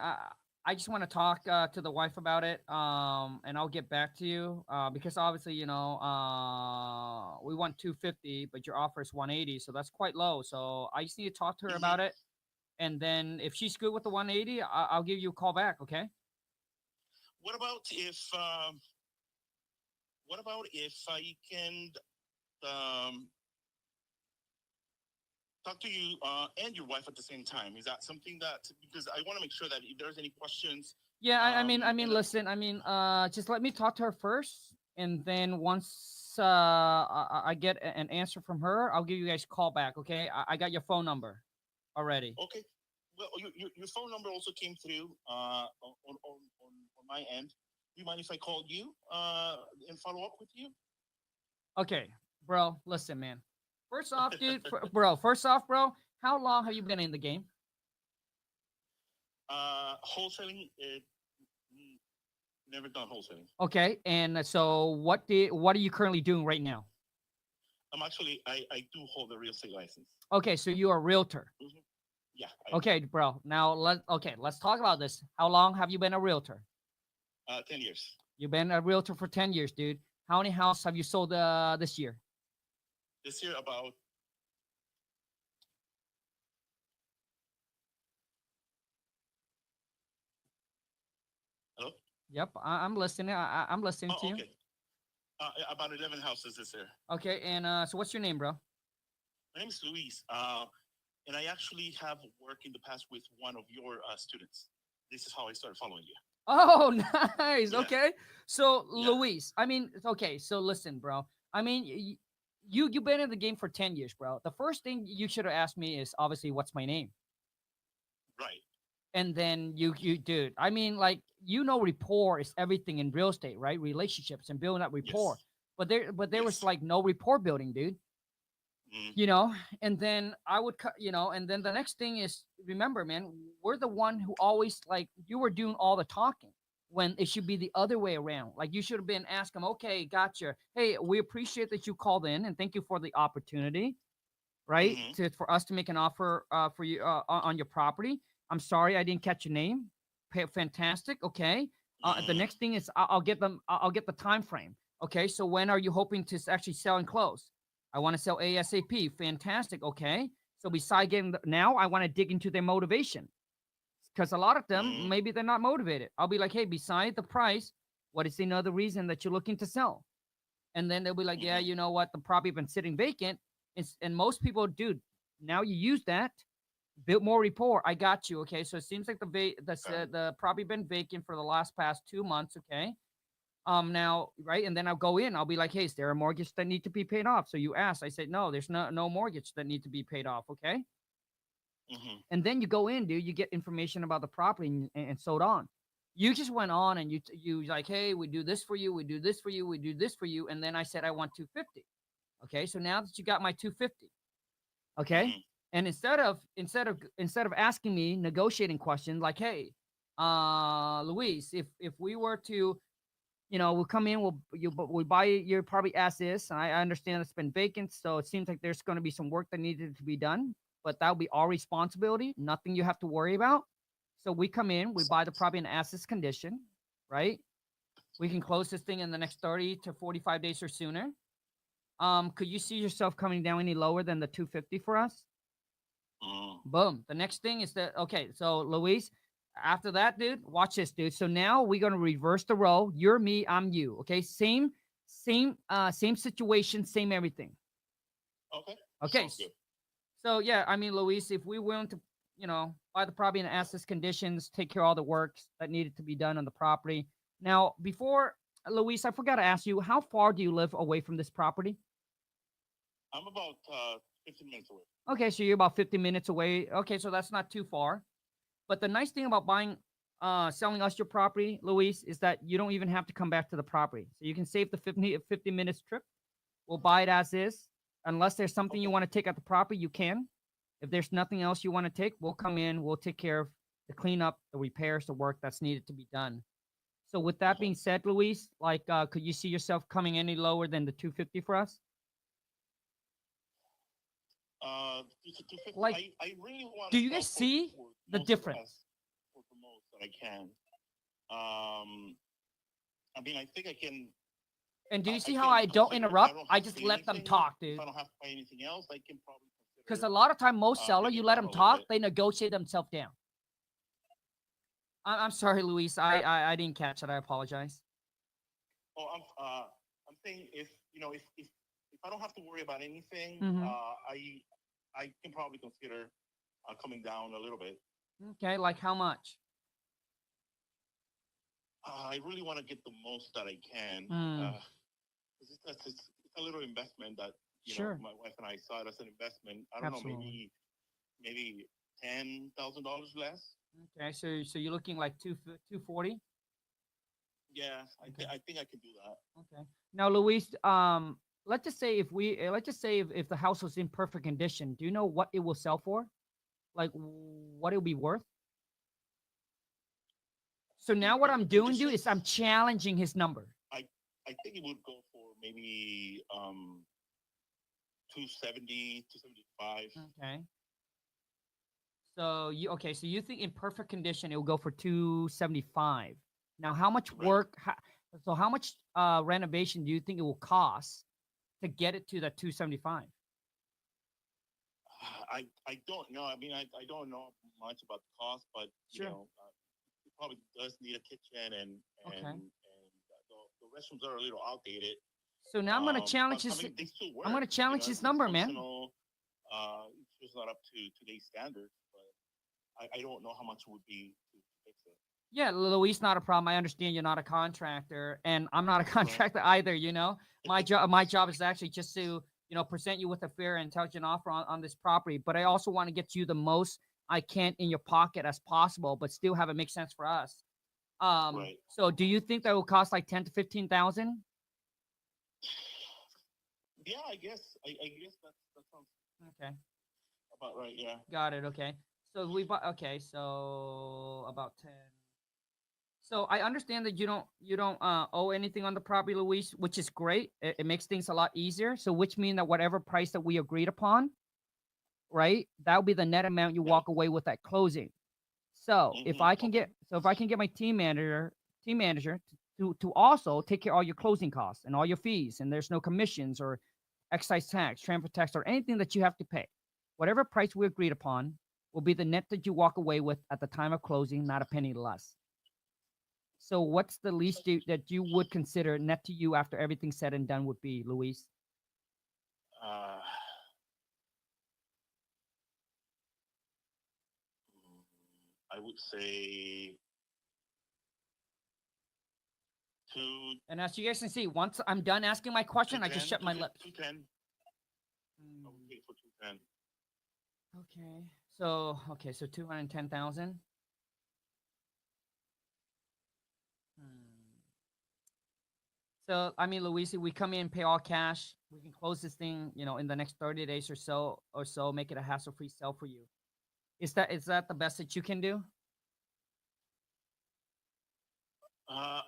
I just want to talk to the wife about it, and I'll get back to you because obviously, we want 250, but your offer is 180, so that's quite low. So I just need to talk to her Mhm. about it, and then if she's good with the 180, I'll give you a call back. Okay? What about if I can um, talk to you and your wife at the same time? Is that something that, because I want to make sure that if there's any questions, Yeah, and listen, just let me talk to her first, and then once I get an answer from her, I'll give you guys a call back. Okay? I got your phone number already. okay. Well, your phone number also came through on my end. Do you mind if I call you and follow up with you? Okay, bro, listen, man. First off, dude, bro, how long have you been in the game? Wholesaling, never done wholesaling. Okay, and so what are you currently doing right now? I'm actually, I do hold a real estate license. Okay, so you're a realtor. Mhm. Yeah. Okay, bro. Now let's talk about this. How long have you been a realtor? 10 years. You've been a realtor for 10 years, dude. How many houses have you sold this year? This year, about hello. Yep, I'm listening. I'm listening Oh, to you. okay. About 11 houses this year. Okay, and so what's your name, bro? My name is Luis, and I actually have worked in the past with one of your students. This is how I started following you. Oh, nice. Yeah. Okay. So, Yeah. Luis, okay. So, listen, bro. You've been in the game for 10 years, bro. The first thing you should have asked me is obviously what's my name. Right. And then dude, rapport is everything in real estate, right? Relationships and building that rapport. Yes. But there was Yes. like no rapport building, dude. Mm. And then I would cut, and then the next thing is, remember, man, we're the one who always, like, you were doing all the talking when it should be the other way around. Like, you should have been asking them, okay, gotcha. Hey, we appreciate that you called in and thank you for the opportunity, right? Mhm. For us to make an offer for you on your property. I'm sorry I didn't catch your name. Fantastic. Okay. The Mhm. next thing is I'll get them. I'll get the time frame. Okay. So when are you hoping to actually sell and close? I want to sell ASAP. Fantastic. Okay. So beside getting now, I want to dig into their motivation because a lot of them Mhm. maybe they're not motivated. I'll be like, hey, beside the price, what is another reason that you're looking to sell? And then they'll be like, yeah, Mhm. you know what? The property been sitting vacant. And most people, dude, now you use that, build more rapport. I got you. Okay. So it seems like the property been vacant for the past 2 months. Okay. Now, right. And then I'll go in, I'll be like, hey, is there a mortgage that need to be paid off? So you asked, I said, no, there's no mortgage that need to be paid off. Okay. Mhm. And then you go in, dude, you get information about the property and so on. You just went on and you like, hey, we do this for you, we do this for you, we do this for you, and then I said I want 250. Okay, so now that you got my 250, okay, Mhm. and instead of asking me negotiating questions like, hey, Luis, if we were to, we'll come in, we buy your property as is. I understand it's been vacant, so it seems like there's going to be some work that needed to be done, but that'll be our responsibility. Nothing you have to worry about. So we come in, we buy the property in as is condition, right? We can close this thing in the next 30 to 45 days or sooner. Could you see yourself coming down any lower than the 250 for us? Mhm. Boom. The next thing is that, okay, so Luis, after that, dude, watch this, dude. So now we're gonna reverse the role. You're me, I'm you. Okay, same situation, same everything. Okay. Okay. Sounds good. So yeah, Luis, if we willing to, buy the property in assets conditions, take care of all the works that needed to be done on the property. Now, before Luis, I forgot to ask you, how far do you live away from this property? I'm about 15 minutes away. Okay, so you're about 50 minutes away. Okay, so that's not too far. But the nice thing about selling us your property, Luis, is that you don't even have to come back to the property. So you can save the 50 minutes trip. We'll buy it as is. Unless there's something you Okay. want to take at the property, you can. If there's nothing else you want to take, we'll come in. We'll take care of the cleanup, the repairs, the work that's needed to be done. So with that Okay. being said, Luis, like, could you see yourself coming any lower than the 250 for us? 250. Like, I really want do to you sell guys see for the most of difference? us, for most. most that I can. I mean, I think I can. And do you see I how can I don't consider if interrupt? don't I have to just pay let them anything, talk, If dude. I don't have to pay anything else, I can probably Because consider. a lot of time, most seller, bring you it let down them a little talk, bit. they negotiate themselves down. I'm sorry, Luis. I didn't catch it. I apologize. Oh, I'm saying if if I don't have to worry about anything, Mhm. I can probably consider coming down a little bit. Okay, like how much? I really want to get the most that I can. Mm. 'Cause it's a little investment that Sure. my wife and I saw it as an investment. I don't Absolutely. know, maybe $10,000 less. Okay, so you're looking like 240. Yeah, Okay. I think I can do that. Okay. Now, Luis, let's just say if the house was in perfect condition, do you know what it will sell for? Like what it'll be worth? So In now what I'm perfect doing, dude, is condition, I'm challenging his number. I think it would go for maybe 270, 275. Okay. So you think in perfect condition it will go for 275. Now, how much Right. work? How much renovation do you think it will cost to get it to that 275? I don't know. I mean, I don't know much about the cost, but Sure. it probably does need a kitchen and Okay. the restrooms are a little outdated. So now I'm gonna challenge but, I his. mean, they still work. I'm gonna challenge his it's number, man. functional. It's just not up to today's standards, but I don't know how much it would be to fix it. Yeah, Luis, not a problem. I understand you're not a contractor, and I'm not a contractor either. My job is actually just to present you with a fair and intelligent offer on this property. But I also want to get you the most I can in your pocket as possible, but still have it make sense for us. Right. So do you think that will cost like 10 to 15,000? Yeah, I guess that sounds Okay, about right. Yeah. got it. Okay, so we bought. Okay, so about 10. So I understand that you don't owe anything on the property, Luis, which is great. It makes things a lot easier. So which means that whatever price that we agreed upon, right? That'll be the net amount you Yeah. walk away with at closing. So if I can Okay. get my team manager to also take care of all your closing costs and all your fees, and there's no commissions or excise tax, transfer tax, or anything that you have to pay. Whatever price we agreed upon will be the net that you walk away with at the time of closing, not a penny less. So what's the least that you would consider net to you after everything's said and done would be, Luis? Uh, I would say two. And as you guys can see, once I'm done asking my question, I just shut my lips. 210. I would pay for 210. Okay. So 210,000. So I mean, Luis, if we come in, pay all cash, we can close this thing, in the next 30 days or so, make it a hassle-free sale for you. Is that the best that you can do? I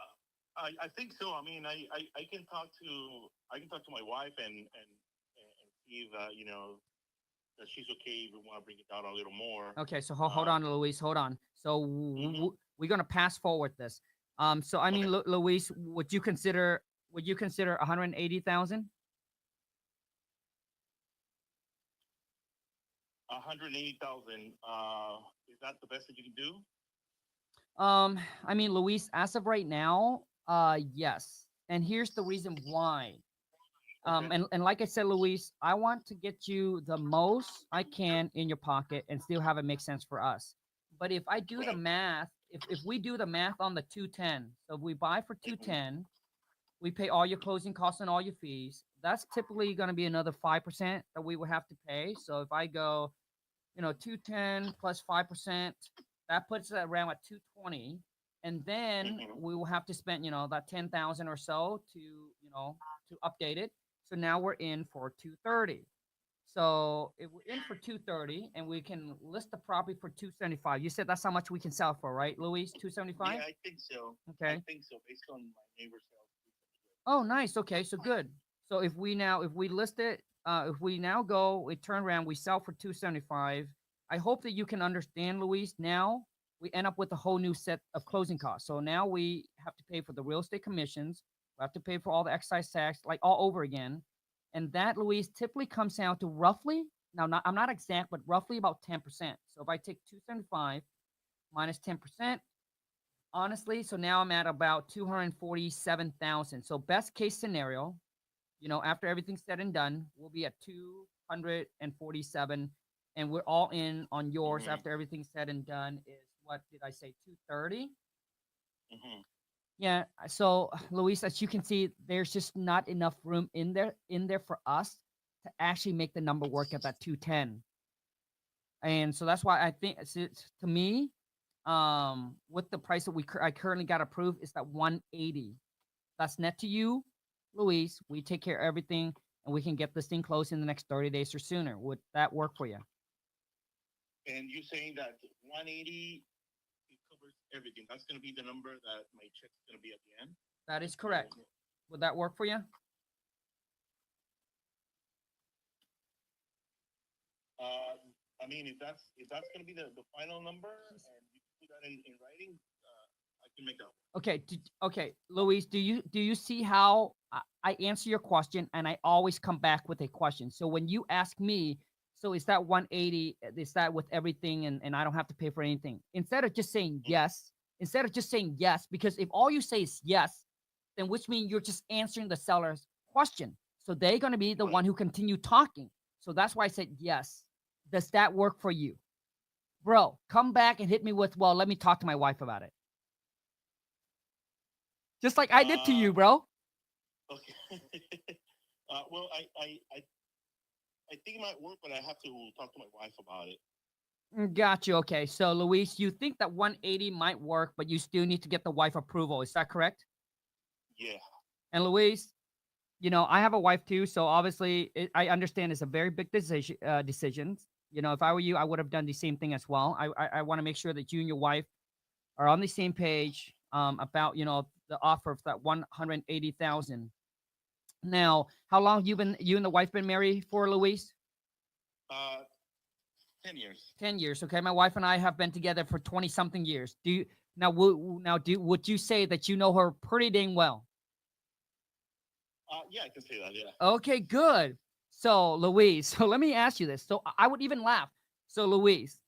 think so. I mean, I can talk to my wife and see if that she's okay if we want to bring it down a little more. Okay, so hold on, Luis, hold on. So we're gonna pass forward this. So I mean, Okay. Luis, would you consider 180,000? 180,000. Is that the best that you can do? I mean, Luis, as of right now, yes. And here's the reason why. Okay. And like I said, Luis, I want to get you the most I can in your pocket and still have it make sense for us. But if I do the Right. math, if we do the math on the 210, so if we buy for 210, we pay all your closing costs and all your fees. That's typically going to be another 5% that we would have to pay. So if I go, 210 plus 5%, that puts it around at 220. And then we will have to spend, that 10,000 or so to update it. So now we're in for 230. So if we're in for 230 and we can list the property for 275, you said that's how much we can sell for, right, Luis? 275? Yeah, I think so. Okay. I think so, based on my neighbor's house. Oh, nice. Okay, so good. So if we list it, if we now go, we turn around, we sell for 275. I hope that you can understand, Luis, now we end up with a whole new set of closing costs. So now we have to pay for the real estate commissions. We have to pay for all the excise tax, like all over again. And that, Luis, typically comes down to roughly, now not, I'm not exact, but roughly about 10%. So if I take 275 minus 10%, honestly, so now I'm at about 247,000. So best case scenario, after everything's said and done, we'll be at 247, and we're all in on yours after everything's said and done is, what did I say, 230? Yeah. So Luis, as you can see, there's just not enough room in there for us to actually make the number work at that 210. And so that's why I think, to me, with the price that I currently got approved, is that 180. That's net to you, Luis. We take care of everything, and we can get this thing closed in the next 30 days or sooner. Would that work for you? And you're saying that 180, it covers everything. That's going to be the number that my check's going to be at the end? That is correct. Would that work for you? I mean, if that's going to be the final number, and you put that in writing, I can make that work. Okay. Okay, Luis, do you see how I answer your question, and I always come back with a question? So when you ask me, so is that 180, is that with everything, and I don't have to pay for anything? Instead of just saying yes, because if all you say is yes, then which means you're just answering the seller's question. So they're going to be the one who continue talking. So that's why I said yes. Does that work for you? Bro, come back and hit me with, well, let me talk to my wife about it. Just like I did to you, bro. Okay. Well, I think it might work, but I have to talk to my wife about it. Got you. Okay. So, Luis, you think that 180 might work, but you still need to get the wife approval. Is that correct? Yeah. And Luis, I have a wife too, so obviously I understand it's a very big decision. If I were you, I would have done the same thing as well. I want to make sure that you and your wife are on the same page about, the offer of that 180,000. Now, how long you and the wife been married for, Luis? 10 years. 10 years. Okay. My wife and I have been together for 20 something years. Would you say that you know her pretty dang well? Yeah, I can say that. Yeah. Okay, good. So, Luis, so let me ask you this. So I would even laugh. So, Luis,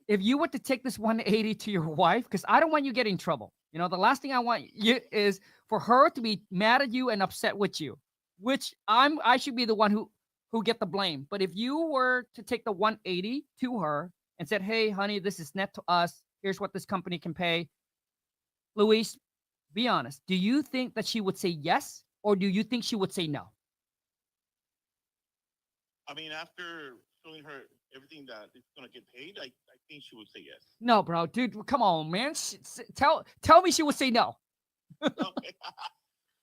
if you were to take this 180 to your wife, because I don't want you getting in trouble. The last thing I want you is for her to be mad at you and upset with you, which I should be the one who get the blame. But if you were to take the 180 to her and said, hey, honey, this is net to us. Here's what this company can pay. Luis, be honest. Do you think that she would say yes, or do you think she would say no? I mean, after showing her everything that is going to get paid, I think she would say yes. No, bro, dude, come on, man. Tell me she would say no. Okay.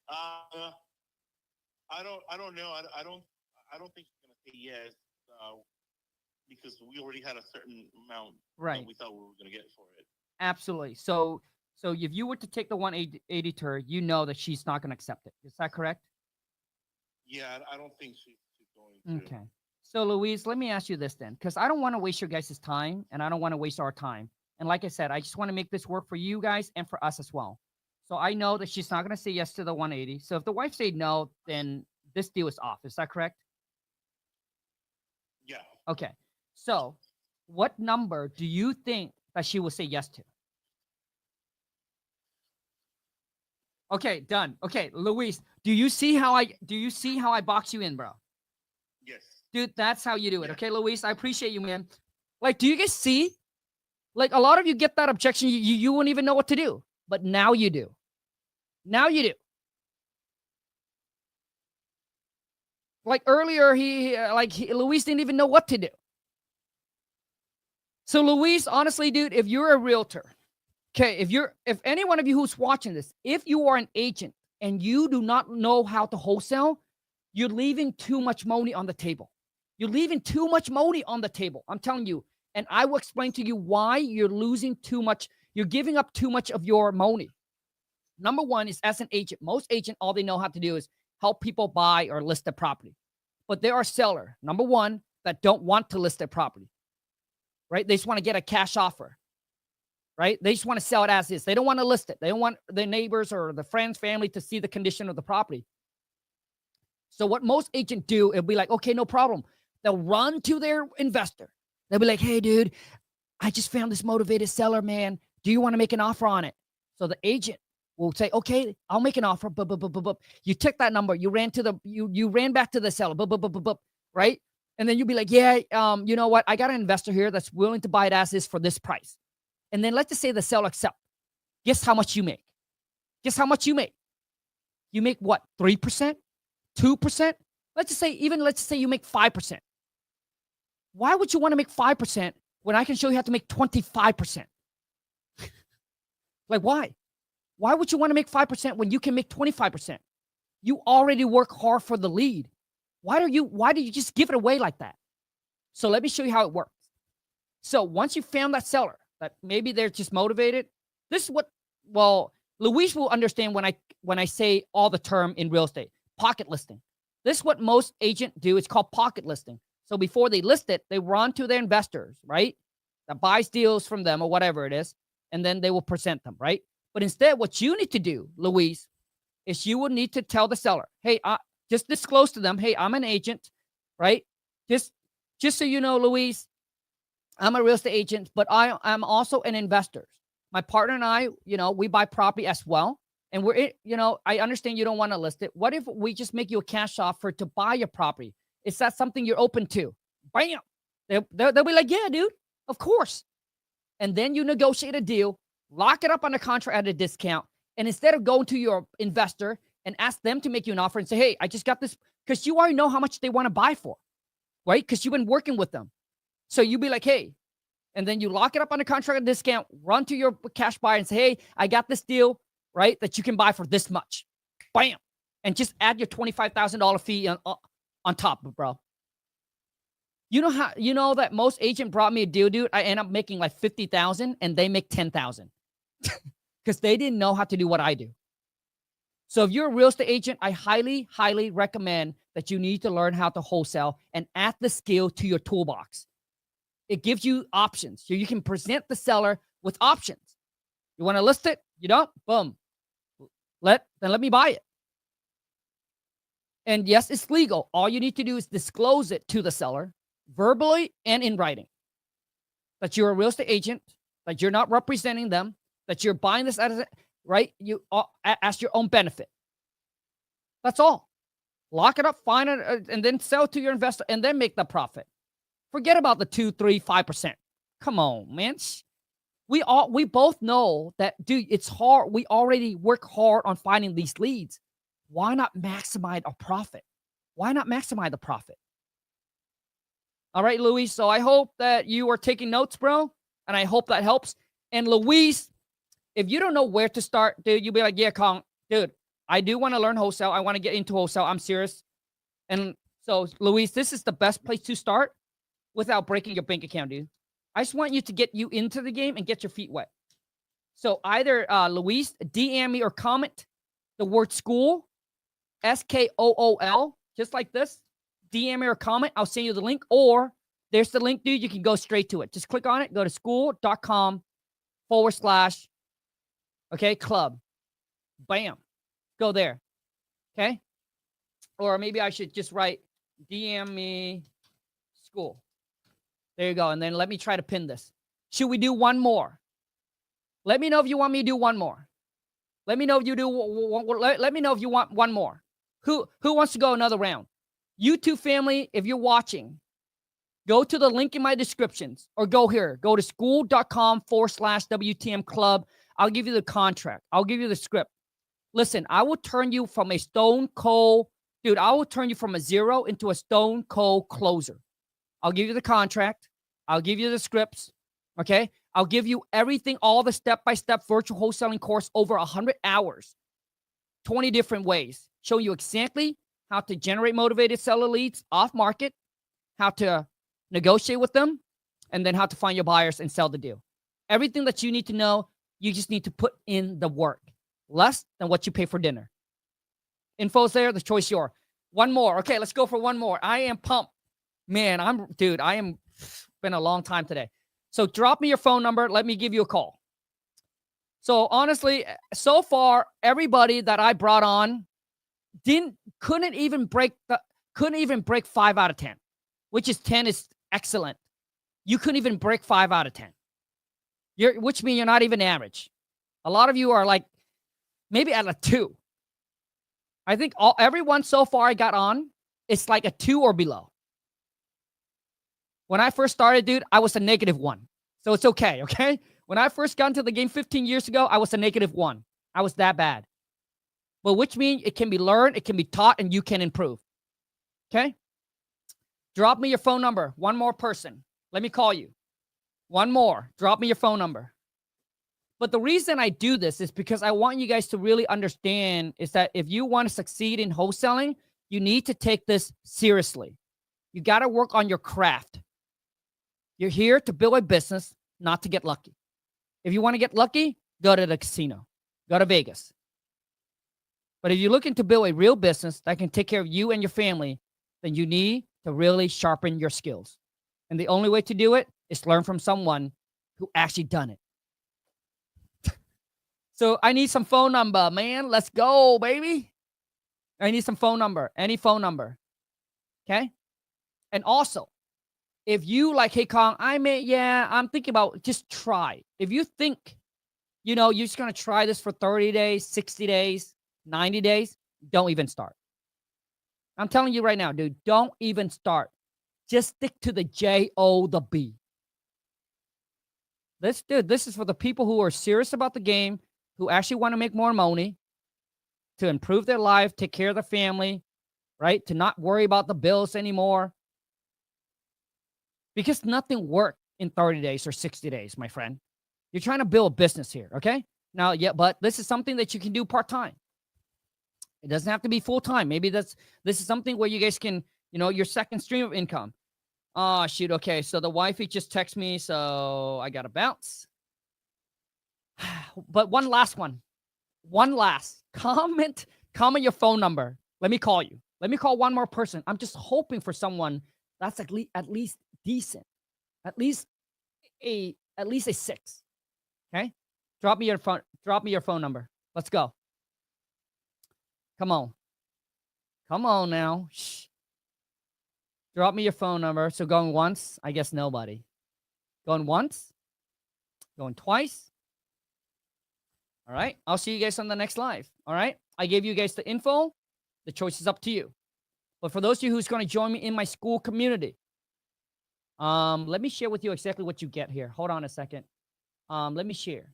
I don't know. I don't think she's going to say yes because we already had a certain amount that we thought we were going to get for it. Absolutely. So if you were to take the 180 to her, you know that she's not going to accept it. Is that correct? Yeah, I don't think she's going to. Okay. So, Luis, let me ask you this then, because I don't want to waste your guys' time, and I don't want to waste our time. And like I said, I just want to make this work for you guys and for us as well. So I know that she's not going to say yes to the 180. So if the wife said no, then this deal is off. Is that correct? Yeah. Okay. So what number do you think that she will say yes to? Okay, done. Okay, Luis, do you see how I box you in, bro? Yes. Dude, that's how you do it. Yeah. Okay, Luis, I appreciate you, man. Like, do you guys see? Like, a lot of you get that objection. You wouldn't even know what to do. But now you do. Now you do. Like earlier, Luis didn't even know what to do. So, Luis, honestly, dude, if you're a realtor, okay, if any one of you who's watching this, if you are an agent and you do not know how to wholesale, you're leaving too much money on the table. You're leaving too much money on the table. I'm telling you. And I will explain to you why you're losing too much. You're giving up too much of your money. Number one is, as an agent, most agents, all they know how to do is help people buy or list their property. But there are sellers, number one, that don't want to list their property, right? They just want to get a cash offer. right? They just want to sell it as is. They don't want to list it. They don't want their neighbors or the friends, family to see the condition of the property. So what most agents do, it'll be like, okay, no problem. They'll run to their investor. They'll be like, hey, dude, I just found this motivated seller, man. Do you want to make an offer on it? So the agent will say, okay, I'll make an offer. You took that number. You ran to you ran back to the seller. Right? And then you'll be like, yeah, you know what? I got an investor here that's willing to buy it as is for this price. And then let's just say the seller accepts. Guess how much you make? Guess how much you make? You make what? 3%? 2%? Let's just say you make 5%. Why would you want to make 5% when I can show you how to make 25%? Like, why? Why would you want to make 5% when you can make 25%? You already work hard for the lead. Why do you just give it away like that? So let me show you how it works. So once you found that seller, that maybe they're just motivated, this is what, well, Luis will understand when I say all the term in real estate, pocket listing. This is what most agents do. It's called pocket listing. So before they list it, they run to their investors, right? That buys deals from them or whatever it is, and then they will present them, right? But instead, what you need to do, Luis, is you will need to tell the seller, hey, just disclose to them, hey, I'm an agent, right? Just so you know, Luis, I'm a real estate agent, but I'm also an investor. My partner and I, we buy property as well. And I understand you don't want to list it. What if we just make you a cash offer to buy your property? Is that something you're open to? Bam! They'll be like, yeah, dude, of course. And then you negotiate a deal, lock it up on a contract at a discount. And instead of going to your investor and ask them to make you an offer and say, hey, I just got this, because you already know how much they want to buy for, right? Because you've been working with them. So you be like, hey, and then you lock it up on a contract at a discount, run to your cash buyer and say, hey, I got this deal, right, that you can buy for this much. Bam! And just add your $25,000 fee on top, bro. You know that most agent brought me a deal, dude. I end up making like $50,000 and they make $10,000 because they didn't know how to do what I do. So if you're a real estate agent, I highly, highly recommend that you need to learn how to wholesale and add the skill to your toolbox. It gives you options. So you can present the seller with options. You want to list it? You don't? Boom. Let me buy it. And yes, it's legal. All you need to do is disclose it to the seller verbally and in writing that you're a real estate agent, that you're not representing them, that you're buying this as right? You as your own benefit. That's all. Lock it up, find it, and then sell it to your investor, and then make the profit. Forget about the 2, 3, 5%. Come on, man. We both know that, dude, it's hard. We already work hard on finding these leads. Why not maximize our profit? Why not maximize the profit? All right, Luis. So I hope that you are taking notes, bro. And I hope that helps. And Luis, if you don't know where to start, dude, you'll be like, yeah, Khang, dude, I do want to learn wholesale. I want to get into wholesale. I'm serious. And so, Luis, this is the best place to start without breaking your bank account, dude. I just want you to get you into the game and get your feet wet. So either, Luis, DM me or comment the word school, SKOOL, just like this. DM me or comment. I'll send you the link. Or there's the link, dude. You can go straight to it. Just click on it. Go to school.com/, okay, club. Bam. Go there. Okay. Or maybe I should just write DM me school. There you go. And then let me try to pin this. Should we do one more? Let me know if you want me to do one more. Let me know if you do. Let me know if you want one more. Who wants to go another round? YouTube family, if you're watching, go to the link in my descriptions or go here. Go to school.com/WTM club. I'll give you the contract. I'll give you the script. Listen, I will turn you from a stone cold, dude, I will turn you from a zero into a stone cold closer. I'll give you the contract. I'll give you the scripts. Okay. I'll give you everything, all the step-by-step virtual wholesaling course over 100 hours, 20 different ways, showing you exactly how to generate motivated seller leads off market, how to negotiate with them, and then how to find your buyers and sell the deal. Everything that you need to know, you just need to put in the work. Less than what you pay for dinner. Info's there. The choice yours. One more. Okay, let's go for one more. I am pumped. Man, I am been a long time today. So drop me your phone number. Let me give you a call. So honestly, so far, everybody that I brought on couldn't even break 5 out of 10, which is 10 is excellent. You couldn't even break 5 out of 10. Which means you're not even average. A lot of you are like maybe at a 2. I think everyone so far I got on, it's like a 2 or below. When I first started, dude, I was a -1. So it's okay, okay? When I first got into the game 15 years ago, I was a -1. I was that bad. But which means it can be learned, it can be taught, and you can improve. Okay? Drop me your phone number. One more person. Let me call you. One more. Drop me your phone number. But the reason I do this is because I want you guys to really understand is that if you want to succeed in wholesaling, you need to take this seriously. You got to work on your craft. You're here to build a business, not to get lucky. If you want to get lucky, go to the casino. Go to Vegas. But if you're looking to build a real business that can take care of you and your family, then you need to really sharpen your skills. And the only way to do it is learn from someone who actually done it. So I need some phone number, man. Let's go, baby. I need some phone number. Any phone number. Okay? And also, if you like, hey, Khang, I'm thinking about just try. If you think, you're just going to try this for 30 days, 60 days, 90 days, don't even start. I'm telling you right now, dude, don't even start. Just stick to the J-O, the B. This is for the people who are serious about the game, who actually want to make more money, to improve their life, take care of their family, right? To not worry about the bills anymore. Because nothing worked in 30 days or 60 days, my friend. You're trying to build a business here, okay? Now, yeah, but this is something that you can do part-time. It doesn't have to be full-time. Maybe this is something where you guys can, your second stream of income. Oh, shoot. Okay, so the wifey just texted me, so I got to bounce. But one last. Comment your phone number. Let me call you. Let me call one more person. I'm just hoping for someone that's at least decent. At least a 6. Okay? Drop me your phone number. Let's go. Come on now. Shh. Drop me your phone number. So going once, I guess nobody. Going once? Going twice? All right. I'll see you guys on the next live. All right. I gave you guys the info. The choice is up to you. But for those of you who's going to join me in my Skool community, let me share with you exactly what you get here. Hold on a second. Let me share.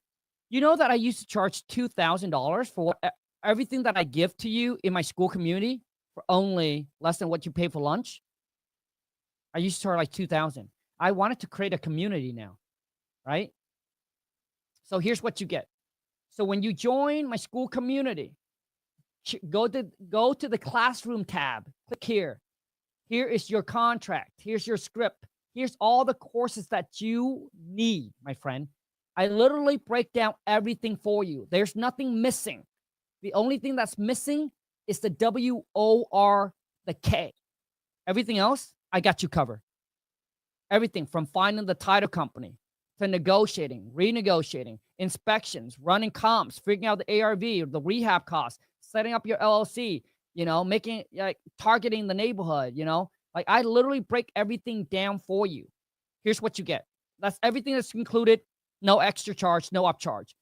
You know that I used to charge $2,000 for everything that I give to you in my Skool community for only less than what you pay for lunch? I used to charge like $2,000. I wanted to create a community now, right? So here's what you get. So when you join my Skool community, go to the classroom tab. Click here. Here is your contract. Here's your script. Here's all the courses that you need, my friend. I literally break down everything for you. There's nothing missing. The only thing that's missing is the WOR, the K. Everything else, I got you covered. Everything from finding the title company to negotiating, renegotiating, inspections, running comps, figuring out the ARV, the rehab costs, setting up your LLC, making, targeting the neighborhood, like I literally break everything down for you. Here's what you get. That's everything that's included. No extra charge, no upcharge.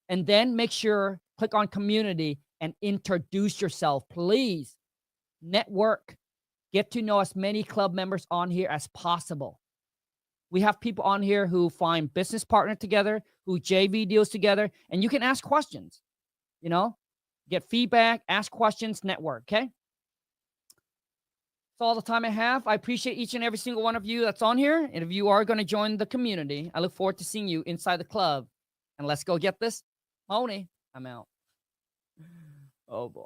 And then make sure, click on community and introduce yourself, please. Network. Get to know as many club members on here as possible. We have people on here who find business partners together, who JV deals together, and you can ask questions, get feedback, ask questions, network, okay? That's all the time I have. I appreciate each and every single one of you that's on here. And if you are going to join the community, I look forward to seeing you inside the club. And let's go get this money. I'm out. Oh, boy.